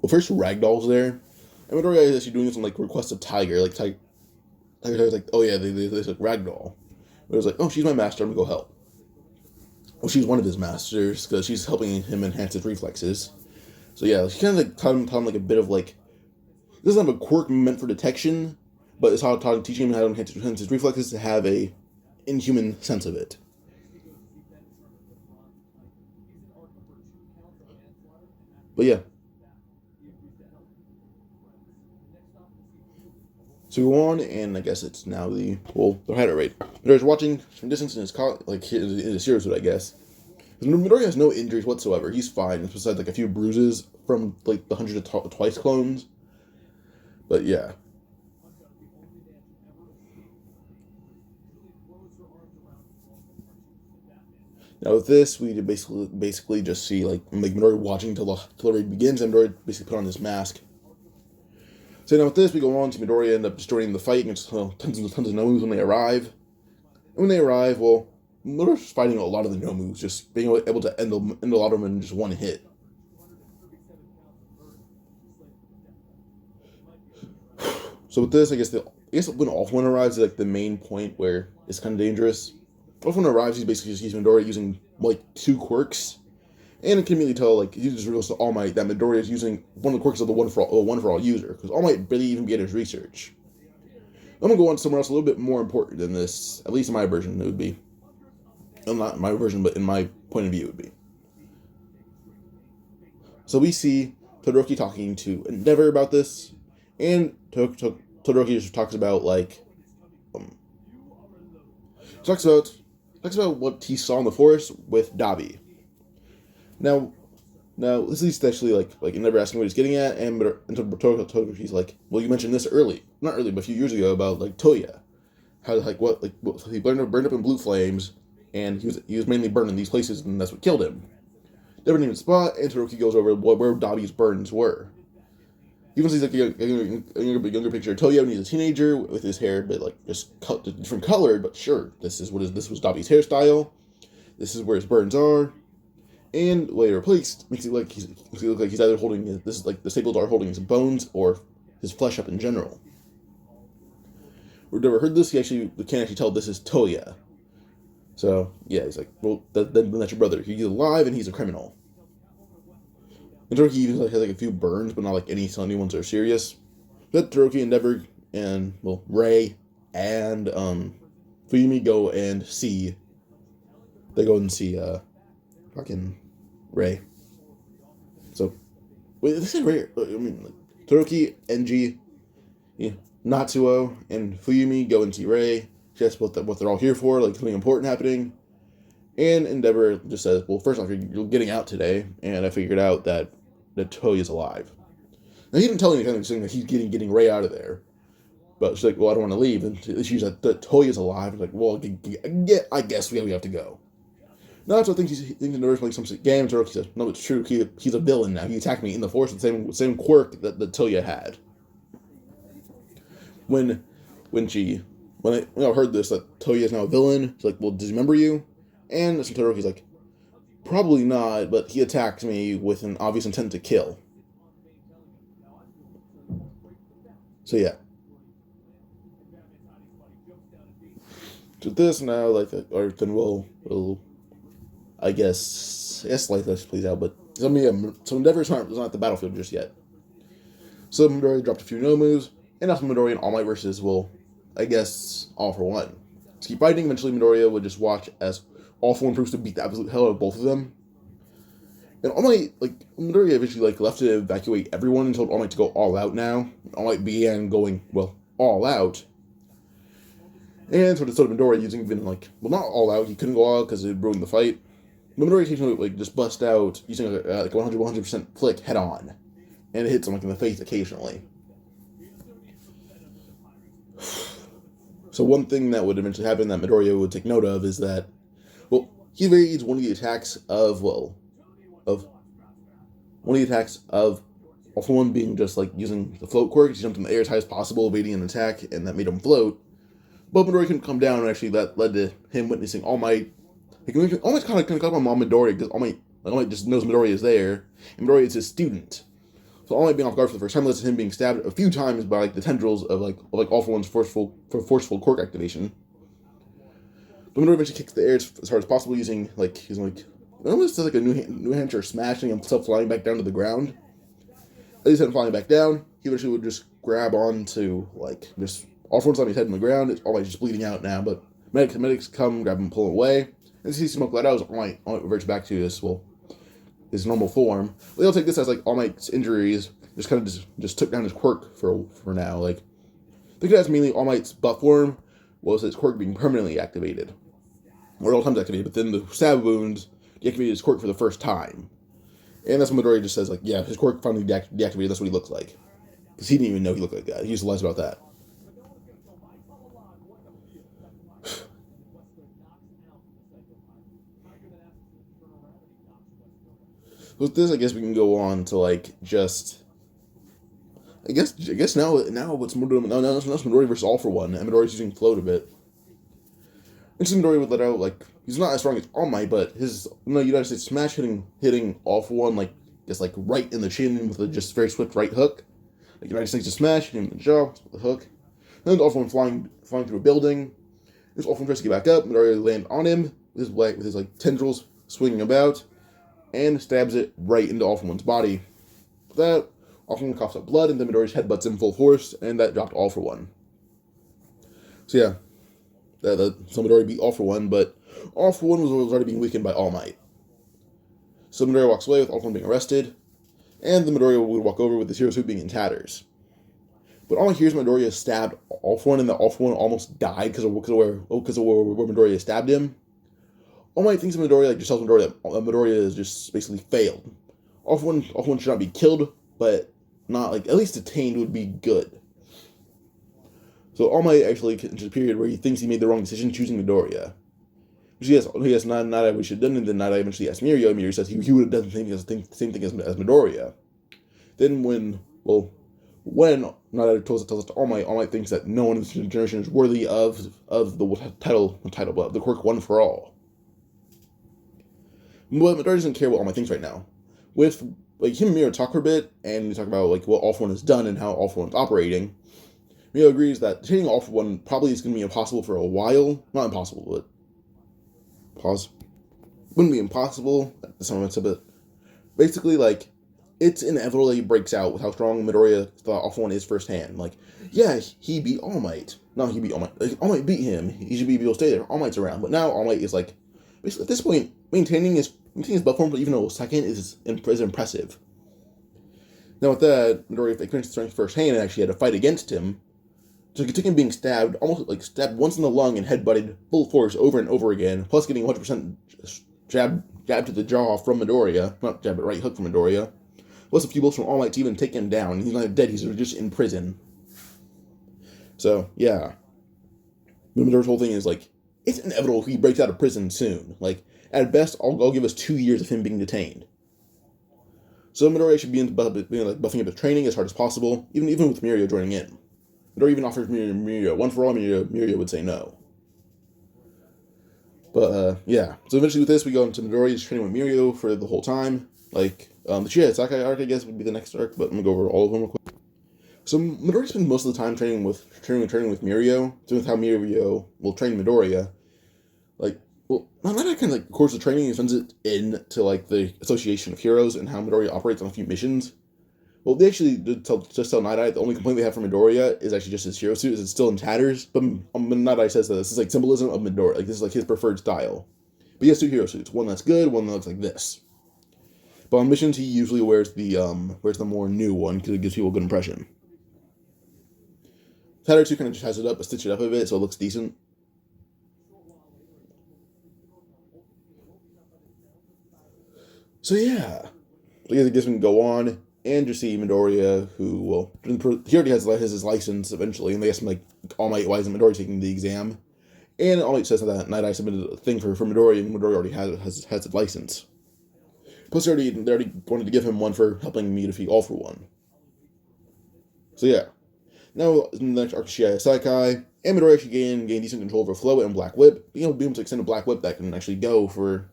well, first Ragdoll's there. And Midoriya is actually doing this on, like, request of Tiger. Like, Tiger's like, oh yeah, they like Ragdoll. But it was like, oh, she's my master, I'm gonna go help. Well, she's one of his masters, because she's helping him enhance his reflexes. So yeah, she kind of like taught him like a bit of like, this isn't a quirk meant for detection, but it's teaching him how to enhance his reflexes to have a inhuman sense of it. But yeah. So we go on, and I guess it's now the hideout raid. Midoriya's watching from distance in his in his zero suit, I guess. Midoriya has no injuries whatsoever. He's fine, besides like a few bruises from like the hundreds of Twice clones. But yeah. Now with this, we basically just see like Midoriya watching till the raid begins, and Midoriya basically put on this mask. So now with this, we go on to Midoriya end up destroying the fight against tons of Nomus when they arrive. And when they arrive, well, Midoriya's fighting a lot of the Nomus, just being able to end a lot of them in just one hit. So with this, I guess when All-For-One arrives is like the main point where it's kind of dangerous. All-For-One arrives, he's basically just using Midoriya using like 2 quirks. And it can immediately tell, like, he just reveals to All Might that Midoriya is using one of the quirks of the one for all user, because All Might barely even began his research. I'm gonna go on to somewhere else a little bit more important than this, at least in my version, it would be. Not my version, but in my point of view, it would be. So we see Todoroki talking to Endeavor about this, and Todoroki just talks about, like, talks about what he saw in the forest with Dabi. Now, this is actually like Endeavor asking what he's getting at, and Todoroki's like, well, you mentioned this not early, but a few years ago about like Toya, how he burned up in blue flames, and he was mainly burned in these places, and that's what killed him. Never named spot, and Todoroki goes over where Dabi's burns were. Even sees like a younger picture of Toya when he's a teenager with his hair, but like just different colored. But sure, this was Dabi's hairstyle. This is where his burns are. And later replaced makes it look like he's either holding the staples are holding his bones or his flesh up in general. We've never heard this. He can't actually tell this is Toya. So yeah, he's like, well, then that's your brother. He's alive and he's a criminal. And Todoroki even has like a few burns, but not like any ones are serious. But Todoroki, Endeavor, and Ray and Fuyumi go and see they go and see fucking Ray. So wait, this is Ray. I mean, like, Todoroki, Enji, yeah, Natsuo, and Fuyumi go and see Ray. She asks what they're all here for, like something important happening. And Endeavor just says, well, first off, you're getting out today, and I figured out that Toya's alive. Now, he didn't tell anything, saying that he's getting Ray out of there. But she's like, well, I don't want to leave. And she's like, Toya's alive. He's like, well, I guess we have to go. Natsuo thinks Endeavor's like some game. Todoroki says, no, it's true. He's a villain now. He attacked me in the force with the same quirk that Toya had. When I heard this, that Toya is now a villain, she's like, well, does he remember you? And Todoroki's like, probably not, but he attacked me with an obvious intent to kill. So yeah. So this now, like, or then we'll I guess like this plays out, but so Endeavor's not at the battlefield just yet. So Midoriya dropped a few no moves, and now Midoriya and All Might versus I guess, All For One. To keep fighting, eventually Midoriya would just watch as All For One proves to beat the absolute hell out of both of them. And All Might, Midoriya eventually, left to evacuate everyone and told All Might to go all out now. All Might began going, all out. And so Midoriya using even, not all out, he couldn't go all out because it would ruin the fight. But Midoriya occasionally, just bust out using, 100% flick head on. And it hits him, in the face occasionally. So one thing that would eventually happen that Midoriya would take note of is that, he evades one of the attacks of All For One being just using the float quirk. He jumped in the air as high as possible, evading an attack, and that made him float. But Midoriya couldn't come down, and actually that led to him witnessing All Might. All Might's kind of come on Midoriya because All Might just knows Midoriya is there, and Midoriya is his student. So All Might being off guard for the first time led to him being stabbed a few times by the tendrils of All For One's forceful quirk activation. But Midoriya eventually kicks the air as hard as possible using it almost does a New Hampshire smashing himself flying back down to the ground. As he's flying back down, he eventually would just grab onto just All For One's on his head on the ground. It's All Might just bleeding out now, but medics come, grab him, pull him away. As he sees smoke let out, All Might reverts back to his normal form. But they'll take this as All Might's injuries just took down his quirk for now. Think that's mainly All Might's butt form was his quirk being permanently activated. Or all times activated, but then the stab wounds deactivated his quirk for the first time. And that's when Midoriya just says, yeah, his quirk finally deactivated, that's what he looks like. Because he didn't even know he looked like that. He just lies about that. With this, I guess we can go on to I guess now what's Midoriya now it's Midoriya versus All For One, and Midoriya's using float a bit. And so Midoriya would let out he's not as strong as All Might, but his United States smash hitting All For One just right in the chin with a just very swift right hook. United States to smash him in the jaw with a hook. And then All For One flying through a building. There's All For One tries to get back up. Midoriya land on him with his tendrils swinging about. And stabs it right into All For One's body. With that, All For One coughs up blood, and then Midoriya headbutts him full force, and that dropped All For One. So yeah, so Midoriya beat All For One, but All For One was already being weakened by All Might. So Midoriya walks away with All For One being arrested, and the Midoriya would walk over with his hero suit being in tatters. But all Might hears Midoriya stabbed All For One, and that All For One almost died because of where Midoriya stabbed him. All Might thinks of Midoriya, just tells Midoriya that Midoriya has just basically failed. All For One should not be killed, but not, at least detained would be good. So All Might actually enters a period where he thinks he made the wrong decision choosing Midoriya. He asks Nighteye what he should have done, and then Nighteye eventually asks Midoriya. Midoriya says he would have done the same thing as Midoriya. Then when Nighteye tells us to All Might thinks that no one in this generation is worthy of the title of the quirk one for all. But Midoriya doesn't care what All Might thinks right now. With him and Miro talk for a bit, and we talk about what All For One has done and how All For One's operating. Miro agrees that hitting All For One probably is going to be impossible for a while. Not impossible, but pause. Wouldn't be impossible. That's not a bit. Basically, it's inevitable that he breaks out with how strong Midoriya thought All For One is firsthand. Yeah, he beat All Might. No, he beat All Might. All Might beat him. He should be able to stay there. All Might's around, but now All Might is Basically, at this point, maintaining his belt form even though second is impressive. Now with that, Midoriya experienced strength firsthand and actually had to fight against him. So he took him being stabbed, almost like stabbed once in the lung and headbutted full force over and over again, plus getting 100% jab to the jaw from Midoriya, not jab but right hook from Midoriya. Plus a few blows from All Might to even take him down. He's not dead, he's just in prison. So, yeah. Midoriya's whole thing is like, it's inevitable he breaks out of prison soon. Like, at best, I'll give us 2 years of him being detained. So Midoriya should be buffing up his training as hard as possible, even with Midoriya joining in. Midoriya even offers Midoriya one for all. Midoriya would say no. But yeah. So eventually with this, we go into Midoriya's training with Midoriya for the whole time. Like the Shie Hassaikai arc, I guess, would be the next arc, but I'm gonna go over all of them real quick. So Midoriya spends most of the time training with Midoriya, doing how Midoriya will train Midoriya. Like, well, not kind of like the course of training, he sends it in to like the Association of Heroes and how Midoriya operates on a few missions. Well, they actually did tell Nighteye the only complaint they have for Midoriya is actually just his hero suit, is it's still in tatters. But Nighteye says that this is like symbolism of Midoriya, like this is like his preferred style. But he has 2 hero suits, one that's good, one that looks like this. But on missions, he usually wears the more new one because it gives people a good impression. Tatter 2 kind of just has it up, but stitch it up a bit so it looks decent. So yeah, I guess we can go on and just see Midoriya, who, well, he already has his license eventually, and they ask him, like, All Might, why isn't Midoriya taking the exam? And All Might says that Nighteye submitted a thing for Midoriya, and Midoriya already has his license. Plus, they already wanted to give him one for helping me defeat All for One. So yeah. Now, in the next arc, Shie Hassaikai, and Midoriya actually gain decent control over Float and Black Whip. Being able to extend a Black Whip that can actually go for,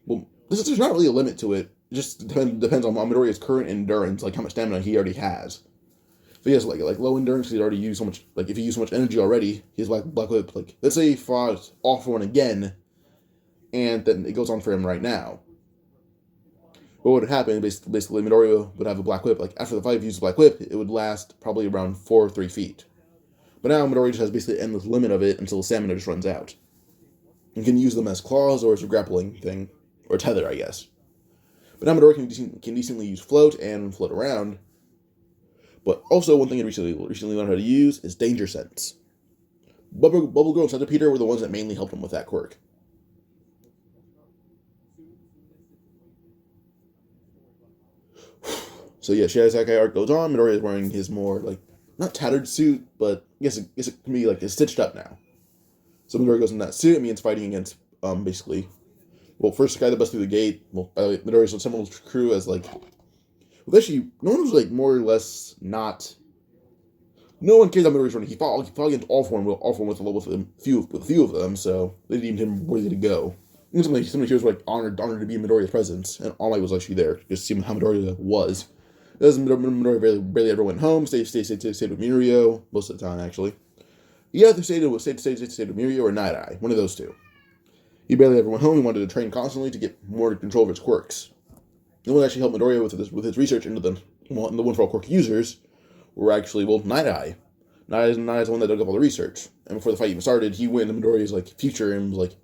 well, there's not really a limit to it. It just depends on Midoriya's current endurance, like how much stamina he already has. If he has like low endurance, he's already used so much. Like if he used so much energy already, he has Black Whip. Like let's say he fought All for One again, and then it goes on for him right now. What would happen? Basically, Midoriya would have a Black Whip. Like after the fight, if he used a Black Whip, it would last probably around 4 or 3 feet. But now Midoriya just has basically an endless limit of it until the stamina just runs out. You can use them as claws or as a grappling thing, or a tether, I guess. But now Midoriya can decently use float and float around. But also, one thing he recently learned how to use is Danger Sense. Bubble Girl and Centipede were the ones that mainly helped him with that quirk. So yeah, Shie Hassaikai arc goes on. Midoriya is wearing his more, like, not tattered suit, but I guess it can be, like, it's stitched up now. So Midoriya goes in that suit and begins fighting against, basically, well, first the guy that busts through the gate. Well, by the way, Midoriya's on someone's crew as, like, well, actually, no one was, like, more or less not, no one cares about Midoriya's running. He fought against All for One with a few of them, so they deemed him worthy to go. And some of the heroes were, like, honored to be in Midoriya's presence, and All Might was actually there, just to see how Midoriya was. Midoriya barely ever went home, stayed with Midoriya, most of the time, actually. He either stayed with Midoriya or Nighteye, one of those two. He barely ever went home. He wanted to train constantly to get more control of his quirks. The one that actually helped Midoriya with his research into the one for all quirk users were actually, well, Nighteye. Nighteye's the one that dug up all the research. And before the fight even started, he went into Midoriya's like future and was like,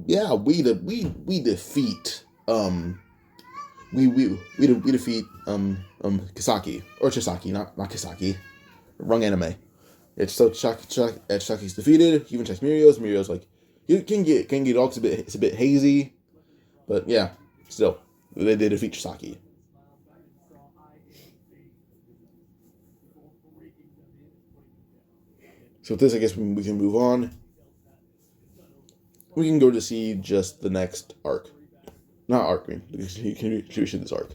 "Yeah, we defeat Kisaki or Chisaki, not Kisaki, wrong anime. It's so Chisaki's defeated. He even checks Mirio's like, you can get all, it's a bit hazy, but yeah, still they defeat Chisaki. So with this, I guess we can move on. We can go to see just the next arc. Not arc, because he can contribution this arc.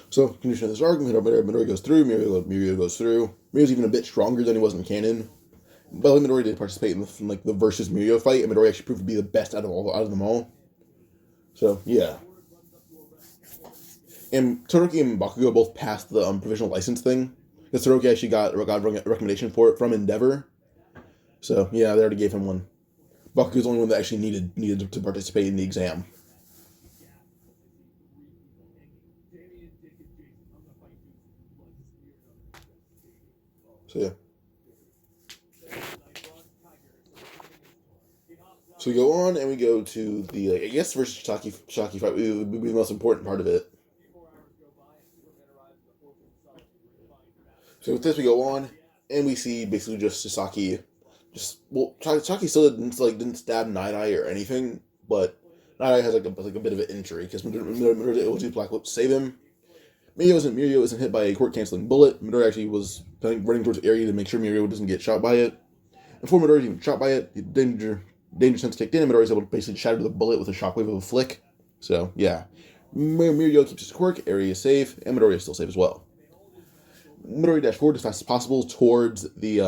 So, contribution this arc, Midoriya goes through, Midoriya goes through. Midoriya's even a bit stronger than he was in canon. But Midoriya did participate in the versus Midoriya fight, and Midoriya actually proved to be the best out of them all. So, yeah. And Todoroki and Bakugo both passed the provisional license thing. Because Todoroki actually got a recommendation for it from Endeavor. So, yeah, they already gave him one. Bakugo's the only one that actually needed to participate in the exam. So, yeah. So we go on and we go to the, like, I guess, versus Shaki fight would be the most important part of it. So with this, we go on and we see basically just Sasaki. Sasaki still didn't stab Nighteye or anything, but Nighteye has like a bit of an injury because Midoriya able to use Black Whip to save him. Mirio isn't hit by a quirk canceling bullet. Midoriya actually was running towards the area to make sure Mirio doesn't get shot by it. And before Midoriya even shot by it, the danger sense kicked in, and Midoriya is able to basically shatter the bullet with a shockwave of a flick. So yeah, Mirio keeps his quirk, area is safe, and Midoriya is still safe as well. Midoriya dashed forward as fast as possible towards the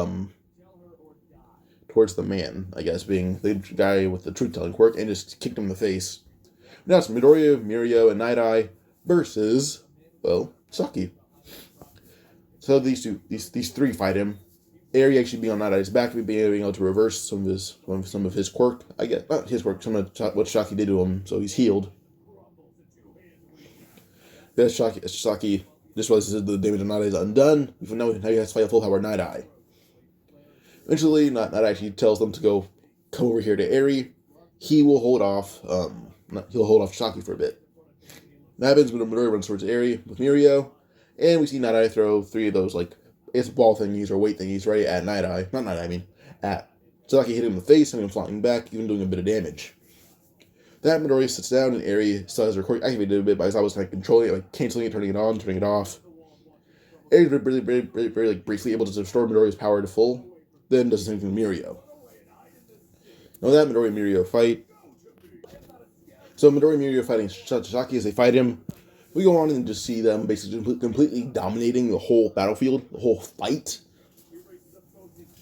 man, I guess, being the guy with the truth-telling quirk, and just kicked him in the face. Now it's Midoriya, Mirio, and Nighteye versus, well, Saki. So these three fight him. Eri actually being on Nightaye's back, being able to reverse some of his quirk. I guess not his quirk, some of what Saki did to him, so he's healed. Then Saki just realizes the damage on Nightaye is undone. Now he has to fight a full power Nighteye. Eventually, Nighteye actually tells them to come over here to Eri. He will hold off. He'll hold off Saki for a bit. That happens when Midoriya runs towards Eri with Mirio, and we see Nighteye throw three of those ball thingies or weight thingies right at Nighteye. Not Nighteye, I mean at Saki, hitting him in the face, sending him flying back, even doing a bit of damage. That Midoriya sits down, and Eri still has her quirk activated a bit, but I was controlling it, canceling it, turning it on, turning it off. Eri is very briefly able to restore Midoriya's power to full. Then does the same thing to Mirio. Now that Midoriya and Mirio fight. So Midoriya and Mirio fighting Sasaki as they fight him. We go on and just see them basically completely dominating the whole battlefield, the whole fight.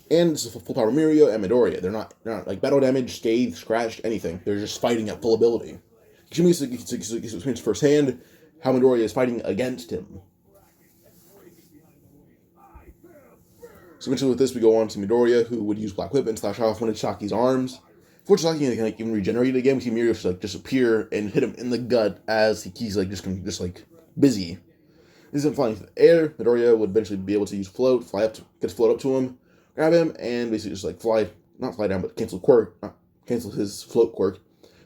And this is full power Mirio and Midoriya. They're not like battle damage, scathed, scratched, anything. They're just fighting at full ability. Jimmy experienced firsthand how Midoriya is fighting against him. So eventually with this, we go on to Midoriya, who would use Black Whip and slash off one of Saki's arms. Before Saki can even regenerate again, we see Mirio just disappear and hit him in the gut as he's just busy. He's flying through the air. Midoriya would eventually be able to use float, get his float up to him, grab him, and basically just not fly down, but cancel his float quirk.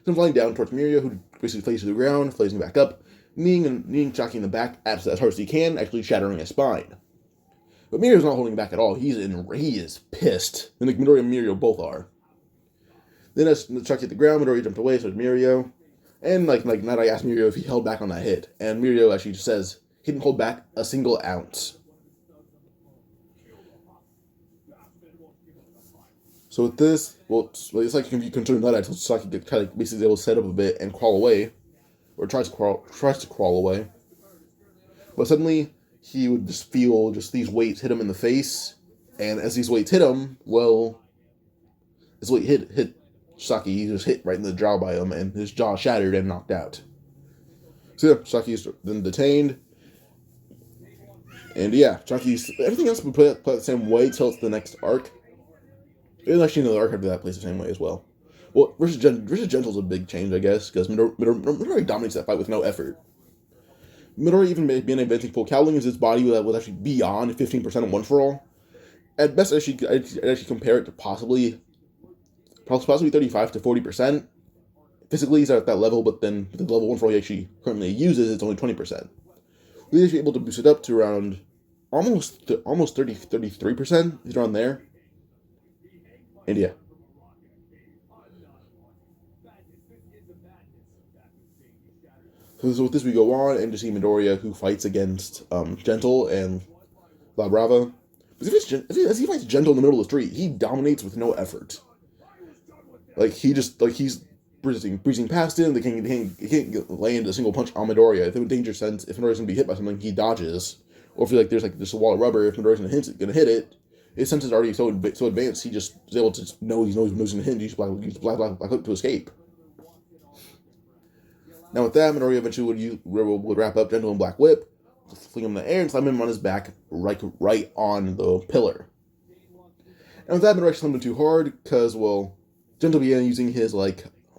So flying down towards Mirio, who basically flies to the ground, flies back up, kneeing Saki in the back as hard as he can, actually shattering his spine. But Mirio's not holding back at all. He is pissed. And Midoriya and Mirio both are. Then as Saki hit the ground, Midoriya jumped away, so did Mirio. And Nighteye asked Mirio if he held back on that hit. And Mirio actually just says he didn't hold back a single ounce. So with this, it's like if you control Nighteye until Saki basically able to set up a bit and crawl away. Or tries to crawl away. But suddenly he would just feel these weights hit him in the face, and as these weights hit him, this weight hit Saki. He just hit right in the jaw by him, and his jaw shattered and knocked out. So yeah, Saki is then detained, and yeah, everything else would play the same way till it's the next arc. And actually, the arc after that plays the same way as well. Well, versus Gentle's a big change, I guess, because Midoriya dominates that fight with no effort. Midoriya even being inventing full cowling as his body was actually beyond 15% of one for all. At best, I'd actually compare it to possibly 35 to 40%. Physically, he's at that level, but then the level 1 for all he actually currently uses, it's only 20%. We're actually able to boost it up to around almost 33%. He's around there. And yeah. So with this, we go on and just see Midoriya, who fights against Gentle and La Brava. As he fights Gentle in the middle of the street, he dominates with no effort. He's breezing past him. He can't land a single punch on Midoriya. If in danger sense, if Midoriya's gonna be hit by something, he dodges. Or if there's just a wall of rubber, if Midoriya's gonna hit it, his sense is already so advanced. He just is able to know he's gonna hit. He uses Black Hook to escape. Now with that, Midoriya eventually would wrap up Gentle and Black Whip, fling him in the air, and slam him on his back right on the pillar. And with that, Midoriya slammed him too hard, because, Gentle began using his, La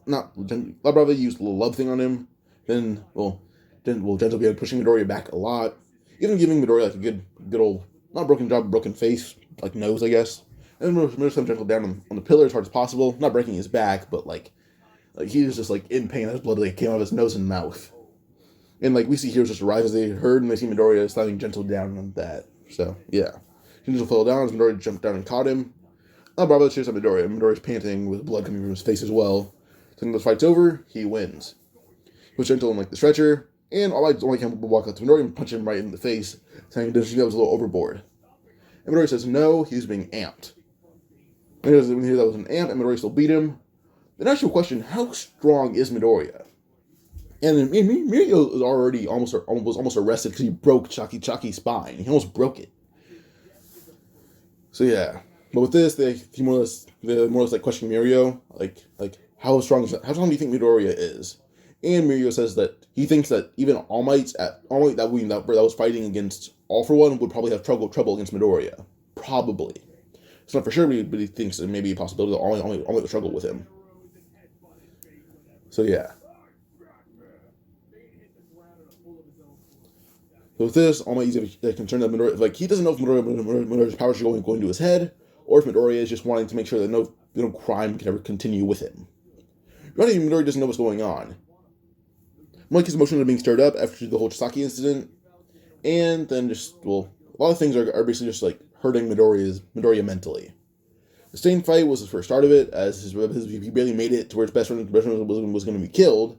Brava used a little love thing on him, then, Gentle began pushing Midoriya back a lot, even giving Midoriya a good old, not broken jaw, but broken face, nose, I guess. And Midoriya's him gentle down on the pillar as hard as possible, not breaking his back, but like he was just like in pain. His blood like came out of his nose and mouth. And like we see heroes just arrive as they heard, and they see Midoriya slamming gentle down on that. So yeah, Gentle fell down as Midoriya jumped down and caught him. Bravo cheers on Midoriya. Midoriya's panting with blood coming from his face as well. Then the fight's over. He wins. He was gentle on like the stretcher, and All Might can walk up to Midoriya and punch him right in the face, saying that was a little overboard. And Midoriya says no, he's being amped. And when he hears that was an amp, and Midoriya still beat him. Then actual question: how strong is Midoriya? And Mirio was already almost arrested because he broke Chaki's spine. He almost broke it. So yeah, but with this, they more or less like question Mirio, like how strong do you think Midoriya is? And Mirio says that he thinks that even All Might that was fighting against All for One would probably have trouble against Midoriya. Probably. It's not for sure, but he thinks it may be a possibility that All Might would struggle with him. So yeah. So with this, All Might is concerned that Midoriya, like he doesn't know if Midoriya's powers are going to his head, or if Midoriya is just wanting to make sure that no crime can ever continue with him. Midoriya doesn't know what's going on. Like his emotions are being stirred up after the whole Chisaki incident, and then a lot of things are basically just like hurting Midoriya mentally. The same fight was the first start of it, as he barely made it to where his best friend was going to be killed.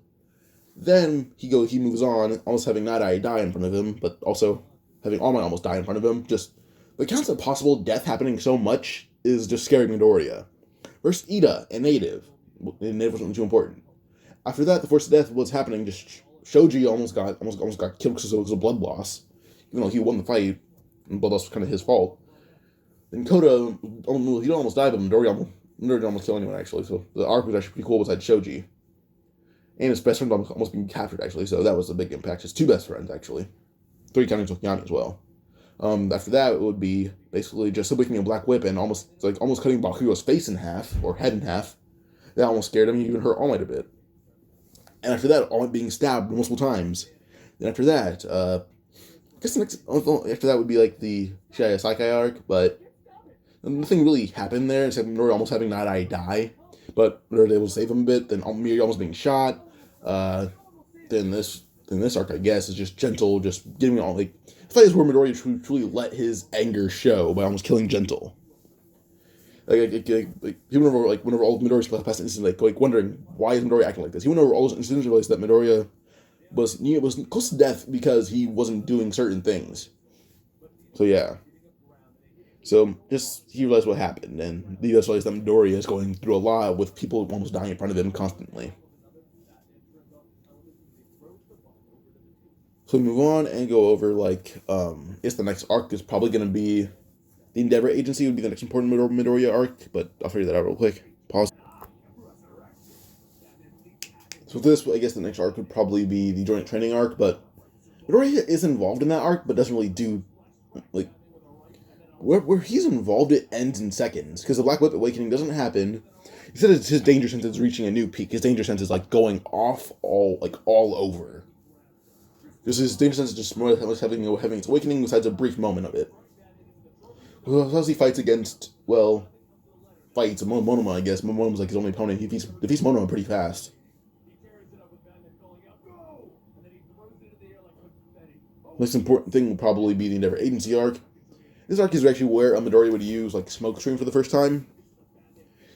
Then he moves on, almost having Nighteye die in front of him, but also having All Might almost die in front of him. Just the concept of possible death happening so much is just scaring Midoriya. First, Ida and Native. And Native wasn't too important. After that, the force of death was happening. Just Shoji almost got killed because of blood loss, even though he won the fight, and blood loss was kind of his fault. Then Koda, he almost died, but Midoriya almost killed anyone actually. So the arc was actually pretty cool besides Shoji. And his best friend almost being captured, actually, so that was a big impact. His two best friends, actually. 3 counting Tokiani as well. After that, it would be basically just awakening a black whip and almost cutting Bakugo's face in half, or head in half. That almost scared him, even hurt All Might a bit. And after that, All Might being stabbed multiple times. Then after that, I guess after that would be like the Shie Hassaikai arc, but nothing really happened there, except Midoriya almost having Nighteye die. But Midoriya was able to save him a bit. Then Mirio almost being shot. Then this arc, I guess, is just Gentle, just giving all like the fight is where Midoriya truly let his anger show by almost killing Gentle. Whenever all of Midoriya's past incidents, like wondering why is Midoriya acting like this. He went over all those incidents and realized that Midoriya was close to death because he wasn't doing certain things. So yeah. So, he realized what happened, and he realized that Midoriya is going through a lot with people almost dying in front of him constantly. So we move on and go over, guess the next arc is probably going to be the Endeavor Agency would be the next important Midoriya arc, but I'll figure that out real quick. Pause. So with this, I guess the next arc would probably be the Joint Training arc, but Midoriya is involved in that arc, but doesn't really do, where he's involved, it ends in seconds, because the Black Whip Awakening doesn't happen. Instead, his danger sense is reaching a new peak. His danger sense is going off all over. Just his danger sense is just more or less having its awakening, besides a brief moment of it. As he fights against Monoma, I guess. Monoma's his only opponent. He defeats Monoma pretty fast. The most important thing will probably be the Endeavor Agency arc. This arc is actually where Midoriya would use smoke screen for the first time.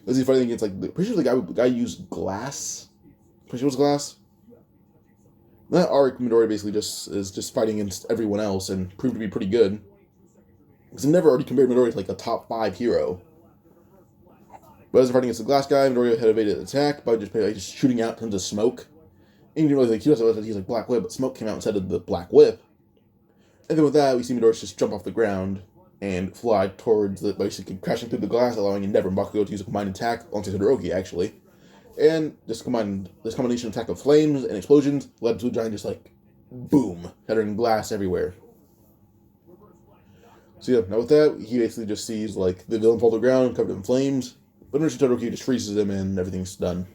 As he's fighting against pretty sure the guy used glass. Pretty sure it was glass. That arc, Midoriya basically is just fighting against everyone else and proved to be pretty good. Because I've never already compared Midoriya to a top 5 hero. But as he's fighting against the glass guy, Midoriya had evaded the attack by just shooting out tons of smoke. And you realize he doesn't use Black Whip, but smoke came out instead of the Black Whip. And then with that, we see Midoriya just jump off the ground and fly towards basically crashing through the glass, allowing Endeavor and Bakugo to use a combined attack on Todoroki, actually. And this combination attack of flames and explosions led to a giant boom, shattering glass everywhere. So yeah, now with that, he basically just sees the villain fall to the ground, covered in flames, but Todoroki just freezes him and everything's done.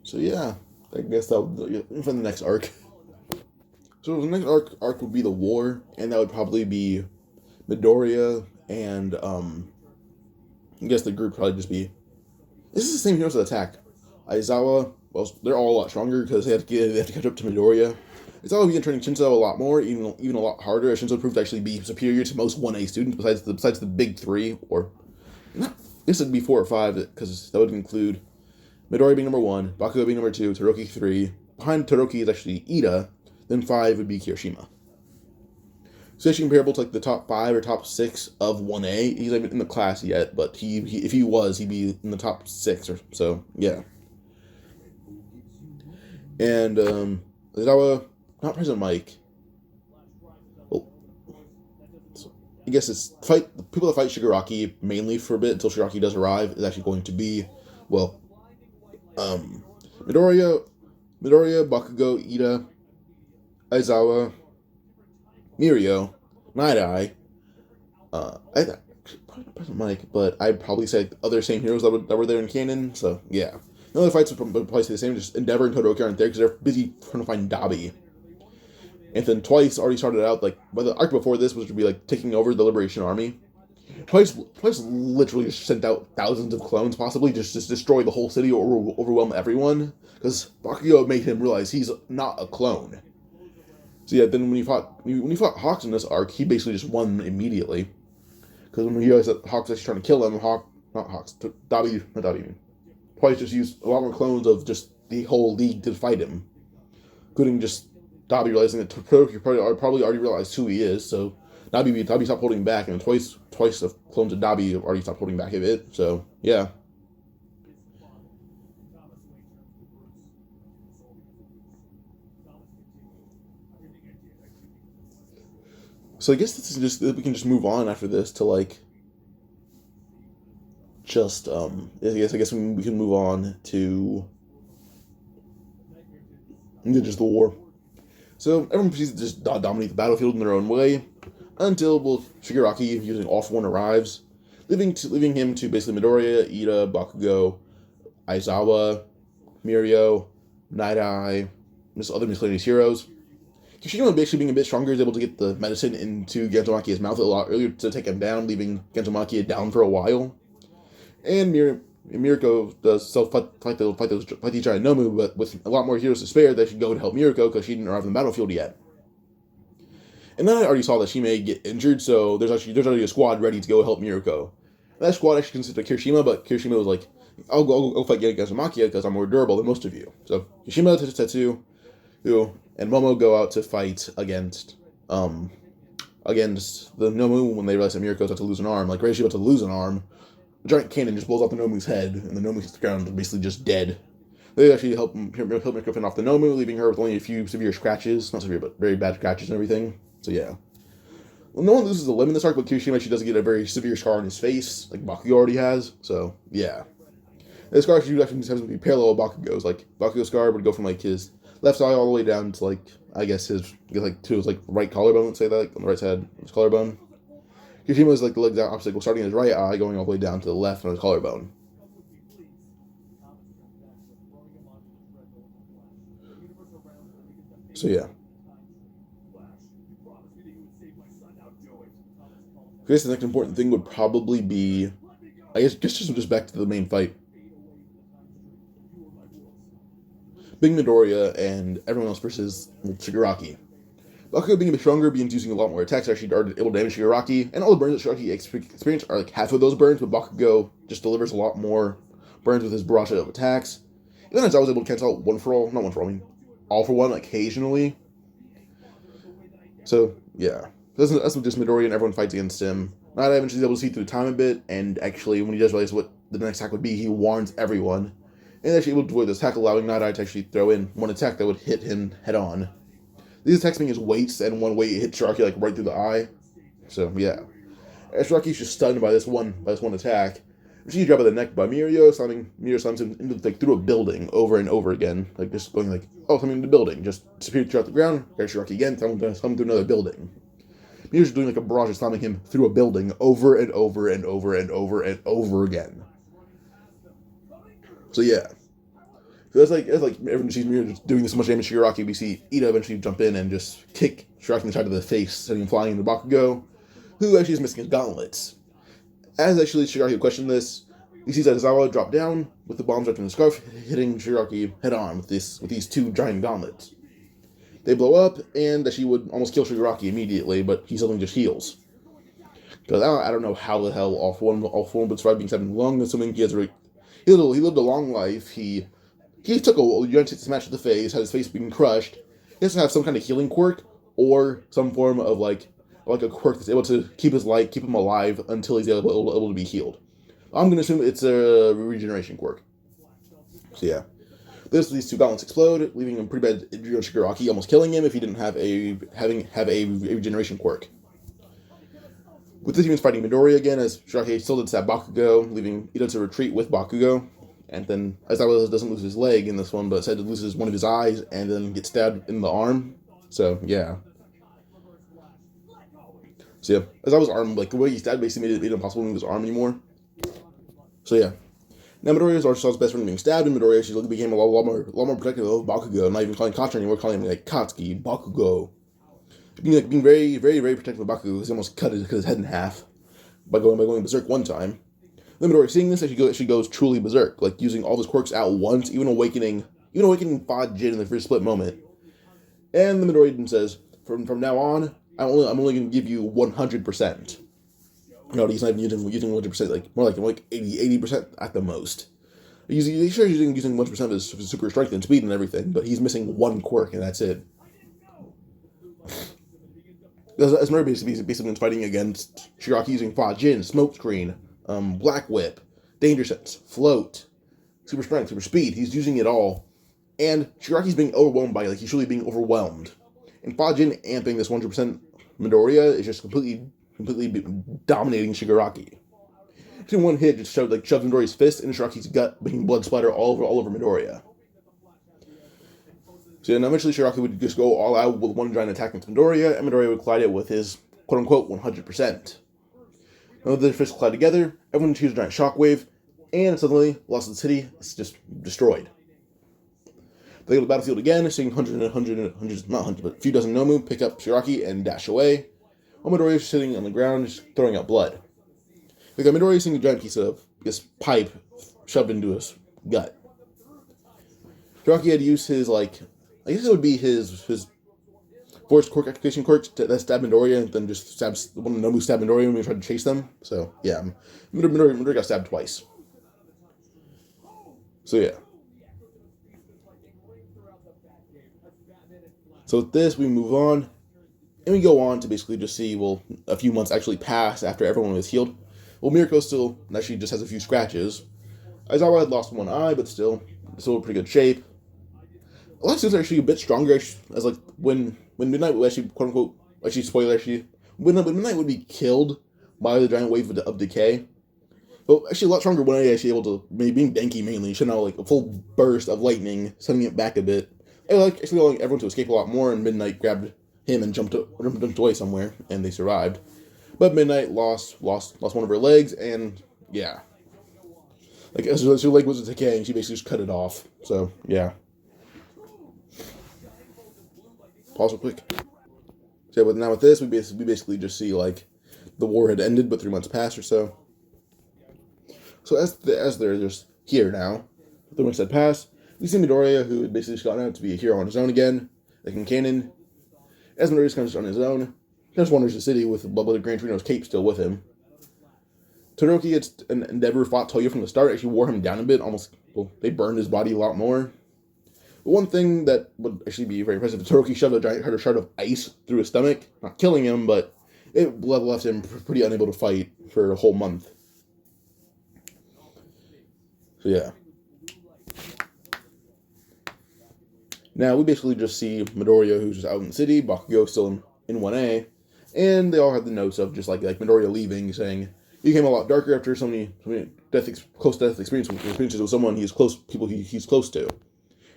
So yeah, I guess that would be for the next arc. So the next arc would be the war, and that would probably be Midoriya and I guess the group probably just be. This is the same heroes that attack. Aizawa, well, they're all a lot stronger because they have to catch up to Midoriya. Aizawa began training Shinzo a lot more, even a lot harder. As Shinzo proved to actually be superior to most 1A students besides the big three, or not. This would be 4 or 5 because that would include Midoriya being number 1, Bakugo being number 2, Todoroki 3. Behind Todoroki is actually Ida. Then 5 would be Kirishima. So actually comparable to like the top 5 or top 6 of 1A. He's not in the class yet, but if he was, he'd be in the top 6 or so. Yeah. And Aizawa, not President Mike. Well, so I guess it's the people that fight Shigaraki mainly for a bit until Shigaraki does arrive is actually going to be, well, Midoriya, Bakugo, Ida, Aizawa, Mirio, Nighteye, President Mike, but I'd probably say other same heroes that were there in canon, so yeah. The other fights would probably stay the same, just Endeavor and Todoroki aren't there because they're busy trying to find Dabi. And then Twice already started out, like, by the arc before this was to be, like, taking over the Liberation Army. Twice literally just sent out thousands of clones, possibly, just to destroy the whole city or overwhelm everyone, because Bakugo made him realize he's not a clone. So yeah, then when he fought Hawks in this arc, he basically just won immediately. Because when he realized that Hawks was actually trying to kill him, Dabi, Twice just used a lot more clones of just the whole league to fight him. Including just Dabi realizing that Todoroki probably already realized who he is, so Dabi stopped holding back, and twice the clones of Dabi have already stopped holding back a bit, so yeah. So I guess this is just we can just move on after this to like just I guess we can move on to just the war. So everyone proceeds to just dominate the battlefield in their own way until Shigaraki using All For One arrives, leaving him to basically Midoriya, Ida, Bakugo, Aizawa, Mirio, Nighteye, just other miscellaneous heroes. Kirishima, basically being a bit stronger, is able to get the medicine into Gentomakia's mouth a lot earlier to take him down, leaving Gentomakia down for a while. And Mirko does fight the giant Nomu, but with a lot more heroes to spare, they should go to help Mirko because she didn't arrive on the battlefield yet. And then I already saw that she may get injured, so there's already a squad ready to go help Mirko. That squad actually consisted of Kirishima, but Kirishima was like, I'll go fight Gentomakia because I'm more durable than most of you. So Kirishima, Tetsu, and Momo go out to fight against the Nomu when they realize that Mirko's about to lose an arm. Like, right as she's about to lose an arm, a giant cannon just blows off the Nomu's head, and the Nomu hits the ground, basically just dead. They actually help Mirko fend off the Nomu, leaving her with only a few severe scratches. Not severe, but very bad scratches and everything. So yeah. Well, no one loses a limb in this arc, but Kirishima actually doesn't get a very severe scar on his face, like Bakugo already has. So, yeah. This scar actually has to be parallel with Bakugo's. Like, Bakugo's scar would go from, like, his left eye all the way down to, like, I guess to his, like, right collarbone, let's say that, like, on the right side of his collarbone. Kirishima's, like, the exact opposite, starting his right eye, going all the way down to the left on his collarbone. So, yeah. I guess the next important thing would probably be, I guess just back to the main fight. Big Midoriya and everyone else versus Shigaraki. Bakugo being a bit stronger, begins using a lot more attacks, actually are able to damage Shigaraki, and all the burns that Shigaraki experience are like half of those burns, but Bakugo just delivers a lot more burns with his barrage of attacks. Even as I was able to cancel out All For One occasionally. So, yeah. That's what just Midoriya and everyone fights against him. Nighteye eventually is able to see through time a bit, and actually, when he does realize what the next attack would be, he warns everyone. And actually able to avoid this attack, allowing Nighteye to actually throw in one attack that would hit him head on. These attacks being his weights, and one weight hit Shigaraki like right through the eye. So yeah, Shigaraki's just stunned by this one attack. She's grabbed by the neck by Mirio slams him into through a building over and over again, like just going like, oh, something in the building, just disappeared throughout the ground. Grab Shigaraki again, throw him through another building. Mirio's doing like a barrage, slamming him through a building over and over and over and over and over again. So yeah. So that's like everyone sees Midoriya just doing this much damage to Shigaraki. We see Ida eventually jump in and just kick Shigaraki in the side of the face, sending him flying into Bakugo, who actually is missing his gauntlets. As actually Shigaraki would question this, he sees Aizawa drop down with the bombs wrapped in the scarf, hitting Shigaraki head on with these two giant gauntlets. They blow up, and that she would almost kill Shigaraki immediately, but he suddenly just heals. Because I don't know how the hell all four would survive being stabbed in the lung, assuming he lived a long life. He took a giant smash to the face, had his face being crushed. He has to have some kind of healing quirk, or some form of like a quirk that's able to keep him alive until he's able to be healed. I'm going to assume it's a regeneration quirk. So yeah. These two gauntlets explode, leaving him pretty bad injury on Shigaraki, almost killing him if he didn't have a regeneration quirk. With this, he was fighting Midoriya again, as Shigaraki still did stab Bakugo, leaving Ida to retreat with Bakugo. And then Aizawa doesn't lose his leg in this one, but instead loses one of his eyes and then gets stabbed in the arm. So yeah. So yeah, Aizawa's arm, like the way he stabbed, basically made it impossible to move his arm anymore. So yeah. Now Midoriya is his best friend being stabbed, and Midoriya actually became a lot more protective of Bakugo, not even calling Contra anymore, calling him like Katsuki, Bakugo. Being very, very, very protective of Bakugo, because he almost cut his head in half by going berserk one time. Then Midoriya, seeing this, actually goes truly berserk, like using all his quirks at once, even awakening Fajin in the first split moment. And the Midoriya says, "From now on, I'm only going to give you 100%." No, he's not even using 100%, like more like 80% at the most. He's using 100% of his super strength and speed and everything, but he's missing one quirk and that's it. As Midoriya basically fighting against Shigaraki using Fajin, Smokescreen, Black Whip, Danger Sense, Float, Super Strength, Super Speed. He's using it all. And Shigaraki's being overwhelmed by it, like he's truly being overwhelmed. And Fajin amping this 100% Midoriya is just completely dominating Shigaraki. In one hit, just shoved Midoriya's fist into Shigaraki's gut, making blood splatter all over Midoriya. So then eventually Shigaraki would just go all out with one giant attack into Midoriya, and Midoriya would collide it with his quote-unquote 100%. Now the fists collide together, everyone achieves a giant shockwave, and suddenly, Lost in the City is just destroyed. They go to the battlefield again, seeing a few dozen Nomu pick up Shigaraki and dash away, while Midoriya is sitting on the ground, just throwing out blood. We got Midoriya seeing a giant piece of this pipe shoved into his gut. Shigaraki had to use his, I guess it would be his forced quirk activation quirk to stab Midoriya, and then just stabs one of the Nomu stabbed Midoriya when we tried to chase them. So yeah, Midoriya got stabbed twice. So yeah. So with this, we move on, and we go on to basically just see, well, a few months actually pass after everyone was healed. Well, Mirko still actually just has a few scratches. Aizawa had lost one eye, but still in pretty good shape. A lot of students are actually a bit stronger, as when Midnight would actually, quote unquote, spoiler, when Midnight would be killed by the giant wave of decay. But actually a lot stronger when I actually able to, being Denki mainly, should now a full burst of lightning, sending it back a bit. And actually allowing everyone to escape a lot more, and Midnight grabbed him and jumped away somewhere, and they survived. But Midnight lost one of her legs, and yeah. As her leg was decaying, she basically just cut it off. So, yeah. Pause real quick. So, but now with this, we basically just see, the war had ended, but 3 months passed or so. So, as they're just here now, 3 months had passed, we see Midoriya, who had basically just gotten out to be a hero on his own again, like in canon. As Midoriya comes on his own, he just wanders the city with Gran Torino's cape still with him. Todoroki and Endeavor fought Toyo from the start, actually wore him down a bit, they burned his body a lot more. But one thing that would actually be very impressive, Todoroki shoved a shard of ice through his stomach, not killing him, but it left him pretty unable to fight for a whole month. So yeah. Now, we basically just see Midoriya, who's just out in the city, Bakugo still in 1A, and they all have the notes of just Midoriya leaving, saying, he became a lot darker after so many close death experiences with someone he's close to.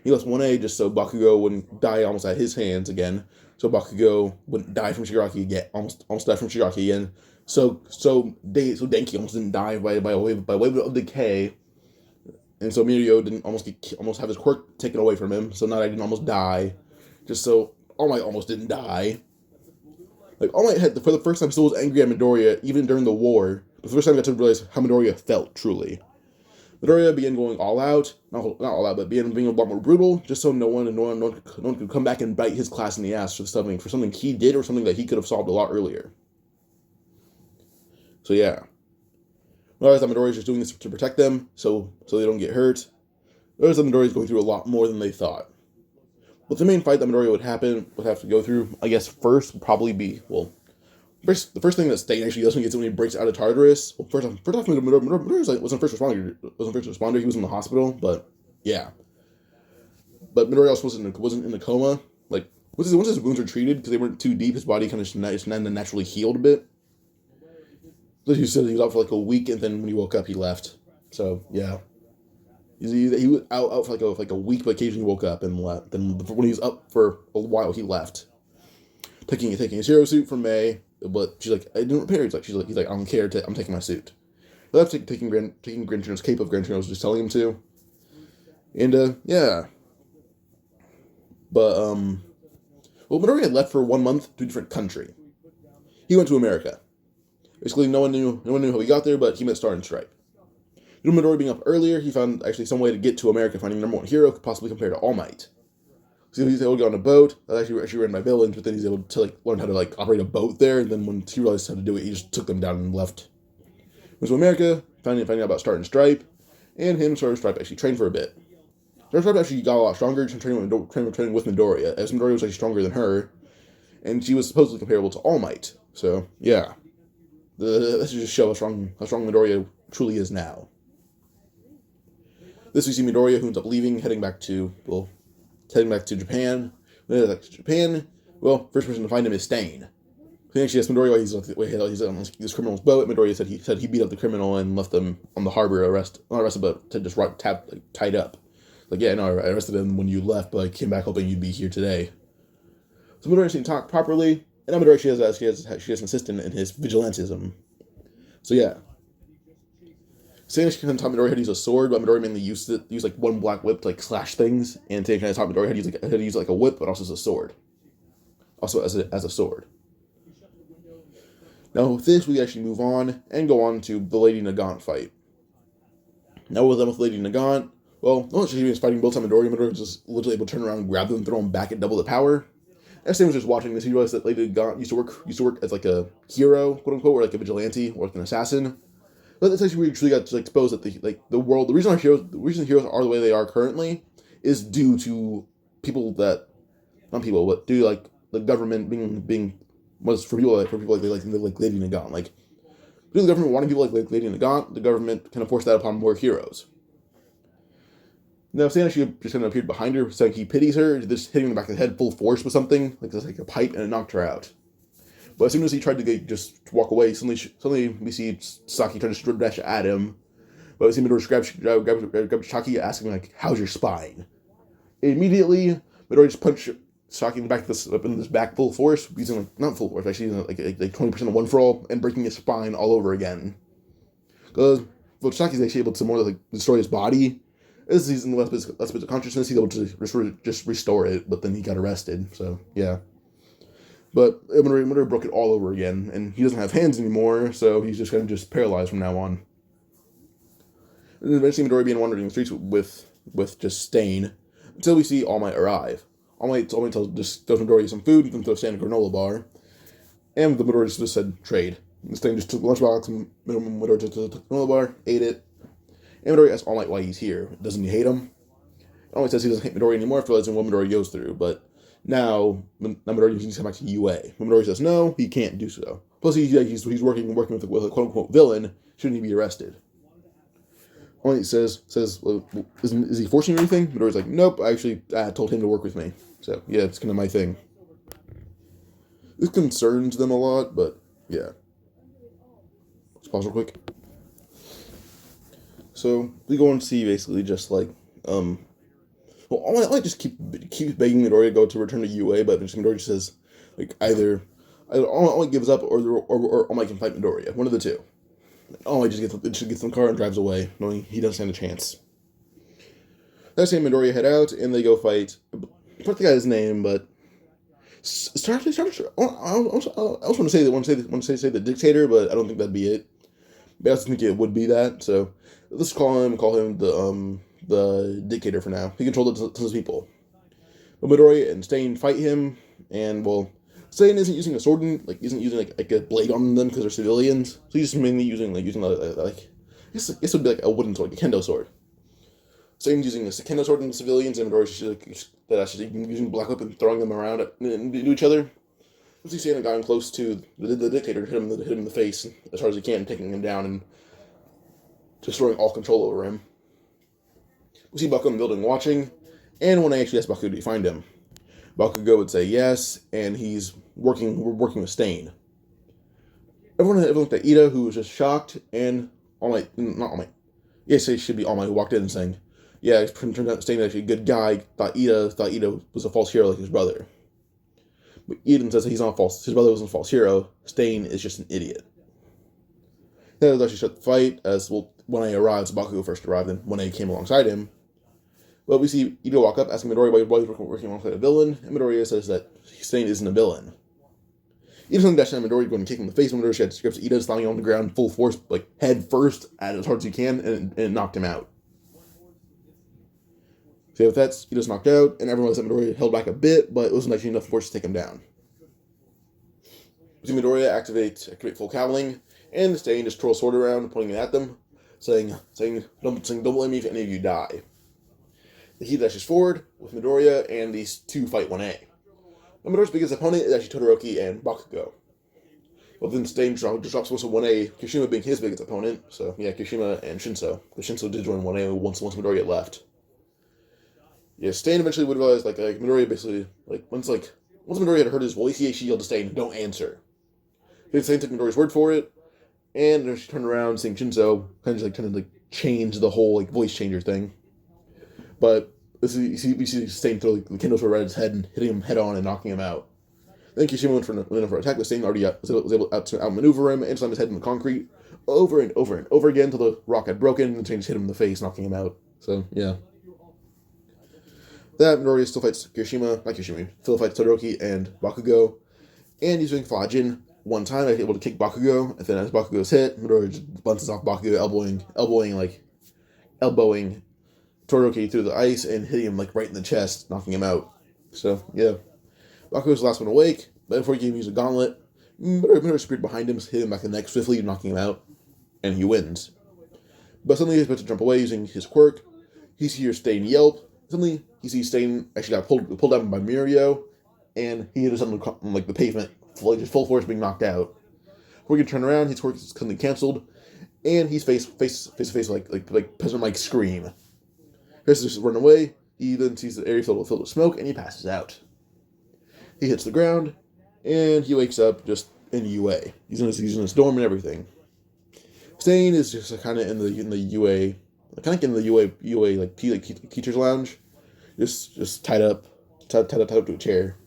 He left 1A just so Bakugo wouldn't die almost at his hands again, so Bakugo wouldn't die from Shigaraki again, almost die from Shigaraki again, so Denki almost didn't die by wave of decay, And so Midoriya didn't almost have his quirk taken away from him, so Nighteye didn't almost die. Just so All Might almost didn't die. Like, All Might for the first time, still was angry at Midoriya, even during the war. But the first time I got to realize how Midoriya felt, truly. Midoriya began going all out, not all out, but began being a lot more brutal, just so no one could come back and bite his class in the ass for something he did or something that he could have solved a lot earlier. So yeah. I realized that Midoriya is just doing this to protect them, so they don't get hurt. I realized that Midoriya is going through a lot more than they thought. But the main fight that Midoriya would have to go through, I guess, first would probably be, the first thing that Stain actually does when he breaks out of Tartarus. Well, first off, Midoriya wasn't first responder. He was in the hospital, but yeah. But Midoriya also wasn't in a coma. Like, once his wounds were treated, because they weren't too deep, his body kind of just naturally healed a bit. So he said he was out for like a week, and then when he woke up, he left. So yeah, he was out for like a week, but occasionally woke up and left. Then when he was up for a while, he left, taking his hero suit from May. But she's like, I didn't repair it. He's like, I don't care. I'm taking my suit. He left, taking Gran Torino's cape of Gran Torino was just telling him to. And yeah. But Midoriya had left for 1 month to a different country. He went to America. Basically, no one knew how he got there, but he met Star and Stripe. Due to Midoriya being up earlier, he found actually some way to get to America, finding the #1 hero could possibly compare to All Might. So he was able to get on a boat that actually ran by villains, but then he's able to learn how to operate a boat there. And then when he realized how to do it, he just took them down and left. He went to America, finding out about Star and Stripe, and him and Star and Stripe actually trained for a bit. Star and Stripe actually got a lot stronger, training with Midoriya, as Midoriya was actually stronger than her, and she was supposedly comparable to All Might. So yeah. This just show how strong Midoriya truly is now. This we see Midoriya, who ends up leaving, heading back to Japan. When he heads back to Japan, first person to find him is Stain. He actually asked Midoriya why he's on this criminal's boat. Midoriya said he beat up the criminal and left them on the harbor not arrested, but to just tied up. Like, yeah, no, I arrested him when you left, but I came back hoping you'd be here today. So Midoriya didn't talk properly. And now Midoriya, she has an assistant in his vigilantism. So yeah. Stain kind of taught Midoriya how to use a sword, but Midoriya mainly used like one black whip to slash things. And Stain kind of taught Midoriya how to use a whip, but also as a sword. Also as a sword. Now with this, we actually move on and go on to the Lady Nagant fight. Now we're done with Lady Nagant. Once she was fighting both times Midoriya was just literally able to turn around and grab them and throw them back at double the power. As Stain was just watching this, he realized that Lady Nagant used to work as like a hero, quote unquote, or like a vigilante, or like an assassin. But that's actually where we truly got to expose that the world, the reason heroes are the way they are currently, is due to due to the government being was for people like Lady Nagant. Like, due to the government wanting people like Lady Nagant, the government kind of forced that upon more heroes. Now, Stan actually just kind of appeared behind her, saying he pities her, just hitting the back of the head full force with something, like a pipe, and it knocked her out. But as soon as he tried to just walk away, suddenly we see Saki trying to dash at him. But we see Midoriya grab Saki, asking like, "How's your spine?" Immediately, Midoriya just punched Saki in the back full force, using not full force, actually using like 20% of one for all, and breaking his spine all over again. Because Saki's actually able to more destroy his body. As he's in the last bits of consciousness, he's able to just restore it, but then he got arrested, so yeah. But Midoriya broke it all over again, and he doesn't have hands anymore, so he's just kind of just paralyzed from now on. And eventually Midoriya being wandering the streets with just Stain, until we see All Might arrive. All Might just goes Midoriya some food, and then throws Stain a granola bar, and the Midoriya just said, trade. And Stain just took the lunchbox, and Midoriya just took the granola bar, ate it. And Midoriya asks All Might why he's here. Doesn't he hate him? All Might says he doesn't hate Midoriya anymore, realizing what Midoriya goes through. But now Midoriya needs to come back to UA. When Midoriya says no, he can't do so. Plus, he's working with a quote-unquote villain. Shouldn't he be arrested? All Might says, well, is he forcing you or anything? Midoriya's like, nope, I actually told him to work with me. So, yeah, it's kind of my thing. This concerns them a lot, but, yeah. Let's pause real quick. So, we go and see basically just All Might just keeps begging Midoriya to go to return to UA, but Midoriya says, either All Might gives up or All Might can fight Midoriya. One of the two. All Might just gets in the car and drives away, knowing he doesn't stand a chance. That's same Midoriya head out, and they go fight. I forgot the guy's name, but I also want to say the dictator, but I don't think that'd be it. But I also think it would be that. So let's call him the dictator for now. He controlled tons of people. But Midoriya and Stain fight him, and well, Stain isn't using a sword, isn't using like a blade on them because they're civilians. So he's just mainly using I guess it would be like a wooden sword, like a kendo sword. Satan's using a kendo sword on the civilians, and Midoriya's actually using Black Whip and throwing them around into each other. We see Satan got him close to the dictator, hit him in the face as hard as he can, taking him down and destroying all control over him. We see Bakugo in the building watching, and when I actually ask Bakugo to find him, Bakugo would say yes, and we're working with Stain. Everyone looked at Ida, who was just shocked, and it should be All Might, who walked in and saying, yeah, it turned out Stain was actually a good guy, thought Ida was a false hero like his brother. But Eden says that he's not false. His brother wasn't a false hero. Stain is just an idiot. That was actually shut the fight, as well, when I arrived, Bakugo first arrived, and when I came alongside him. But we see Ida walk up, asking Midoriya why he's working alongside a villain, and Midoriya says that Stain isn't a villain. Ida dashed down Midoriya, going to kick him in the face, and Midoriya grips Ida, slamming him on the ground full force, head first, at as hard as he can, and it knocked him out. So with that, Ida's knocked out, and everyone was at Midoriya held back a bit, but it wasn't actually enough force to take him down. We see Midoriya activate full cavalry, and Stain just twirls sword around, pointing it at them, saying, don't blame me if any of you die. The Heat dashes forward with Midoriya, and these two fight 1A. And Midoriya's biggest opponent is actually Todoroki and Bakugo. Well, then Stain drops most of 1A, Kirishima being his biggest opponent, so yeah, Kirishima and Shinso. Because Shinso did join 1A once Midoriya left. Yeah, Stain eventually would realize, Midoriya basically, once Midoriya had heard his voice, he yelled to Stain, don't answer. Then Stain took Midoriya's word for it, and then she turned around, seeing Shinso, kind of change the whole, voice changer thing. But we see Stain throw the kendo sword right at his head and hitting him head on and knocking him out. Then Kirishima went for an attack, but Stain already was able to outmaneuver him and slam his head in the concrete over and over and over again until the rock had broken, and Stain just hit him in the face, knocking him out. So, yeah. That Midoriya still fights still fights Todoroki and Bakugo, and he's doing Fajin. One time, I was able to kick Bakugo, and then as Bakugo's hit, Midoriya just bounces off Bakugo, elbowing Todoroki through the ice and hitting him right in the chest, knocking him out. So, yeah. Bakugo's the last one awake, but before he can use a gauntlet, Midoriya screwed behind him, hit him back in the neck swiftly, knocking him out, and he wins. But suddenly he's about to jump away using his quirk. He hears Stain yelp. Suddenly, he sees Stain actually got pulled down by Mirio, and he hit something on the pavement, just full force being knocked out. Before he can turn around, his quirk is suddenly canceled, and he's face to face like President Mike Scream. Chris just run away. He then sees the area filled with smoke, and he passes out. He hits the ground, and he wakes up just in UA. He's in his dorm and everything. Stain is just kind of in the UA, kind of in the UA teacher's lounge, just tied up to a chair.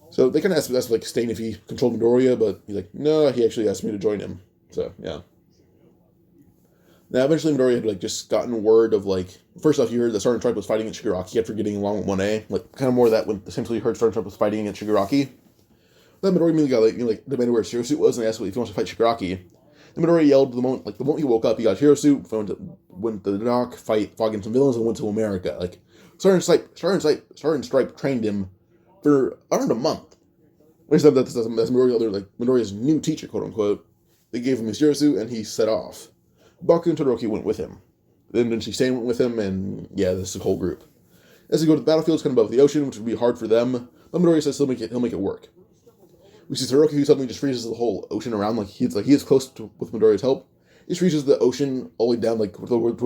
So they kind of asked Stain if he controlled Midoriya, but he's like, no, he actually asked me to join him. So yeah. Now eventually Midoriya had just gotten word of first off, you heard that Sergeant Stripe was fighting at Shigaraki after getting along with 1A, kind of more of that when essentially you heard Sergeant Stripe was fighting at Shigaraki. Then Midoriya immediately got demanded where his hero suit was and asked if he wants to fight Shigaraki. Then Midoriya yelled the moment he woke up, he got his hero suit, went to the dock, fought against some villains, and went to America. Sergeant Stripe trained him for around a month. That's Midoriya's new teacher, quote unquote. They gave him his hero suit, and he set off. Baku and Todoroki went with him. Then Stain went with him, and yeah, this is the whole group. As they go to the battlefield, it's kind of above the ocean, which would be hard for them, but Midoriya says he'll make it work. We see Todoroki, who suddenly just freezes the whole ocean around, he is close with Midoriya's help. He just freezes the ocean all the way down, where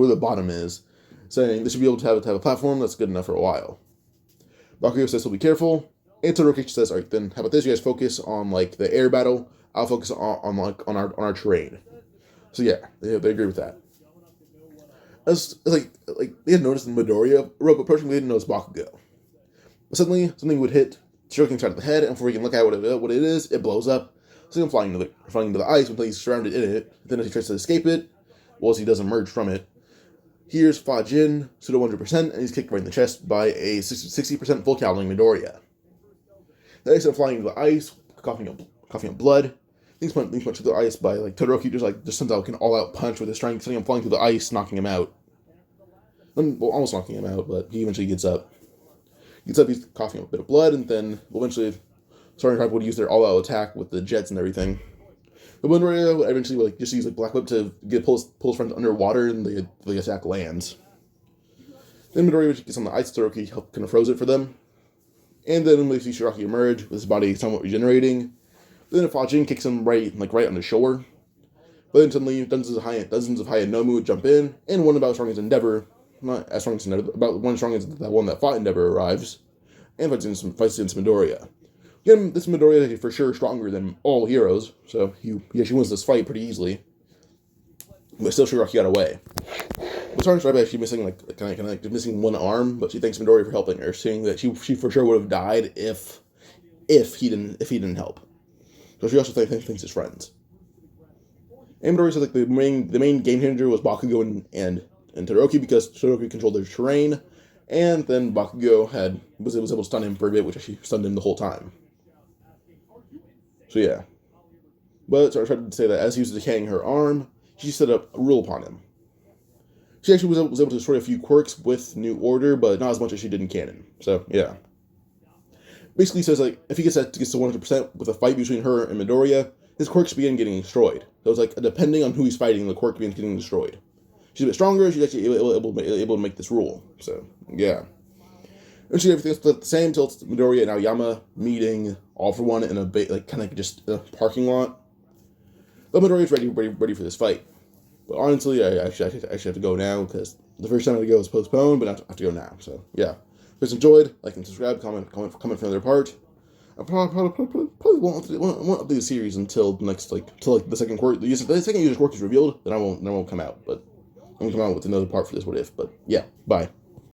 the bottom is, saying they should be able to have a platform that's good enough for a while. Bakugo says he'll be careful, and Todoroki says, alright, then how about this? You guys focus on the air battle. I'll focus on our terrain. So yeah, they agree with that. They had noticed in Midoriya rope approaching, they didn't notice Bakugo. But suddenly something would hit Todoroki inside of the head, and before he can look at what it is, it blows up. So him flying into the ice until he's surrounded in it. Then as he tries to escape it, he does emerge from it. Here's Fajin, pseudo 100%, and he's kicked right in the chest by a 60% full cowling Midoriya. The ice flying into the ice, coughing up blood. Things went through the ice by Todoroki just sends out an all-out punch with his strength, sending him flying through the ice, knocking him out. Well, almost knocking him out, but he eventually gets up. He's coughing up a bit of blood, and then eventually Starting Tribe would use their all-out attack with the jets and everything. But Midoriya would eventually just use Black Whip to pull his friends underwater, and the attack lands. Then Midoriya gets on the ice. Todoroki helped kind of froze it for them. And then we see Shiraki emerge with his body somewhat regenerating. Then a Fajin kicks him right on the shore. But then suddenly dozens of Hayanomu would jump in, and one about strong as Endeavor, not as strong as Endeavor, about one strong as the one that fought Endeavor arrives, and fights against Midoriya. Again, this Midoriya is for sure stronger than all heroes, so he actually wins this fight pretty easily. But still, Shiraki got away. Well, Starting Tribe actually missing missing one arm, but she thanks Midoriya for helping her, saying that she for sure would have died if he didn't help. So she also thanks his friends. And Midoriya said the main game changer was Bakugo and Todoroki, because Todoroki controlled their terrain, and then Bakugo was able to stun him for a bit, which actually stunned him the whole time. So yeah. But so I tried to say that as he was decaying her arm, she set up a rule upon him. She actually was able to destroy a few quirks with New Order, but not as much as she did in canon. So yeah. Basically says if he gets to 100% with a fight between her and Midoriya, his quirks begin getting destroyed. So it's depending on who he's fighting, the quirk begins getting destroyed. She's a bit stronger. She's actually able to make this rule. So yeah. Eventually, everything's the same until it's Midoriya and Aoyama meeting all for one in a just a parking lot. But Midoriya's ready for this fight. But honestly, I actually have to go now, because the first time I had to go was postponed, but I have to go now. So yeah. If you guys enjoyed, like and subscribe, comment for another part. I probably won't update the series until the second quirk. The second user's quirk is revealed, then I won't come out. But I'm gonna come out with another part for this What If. But yeah, bye.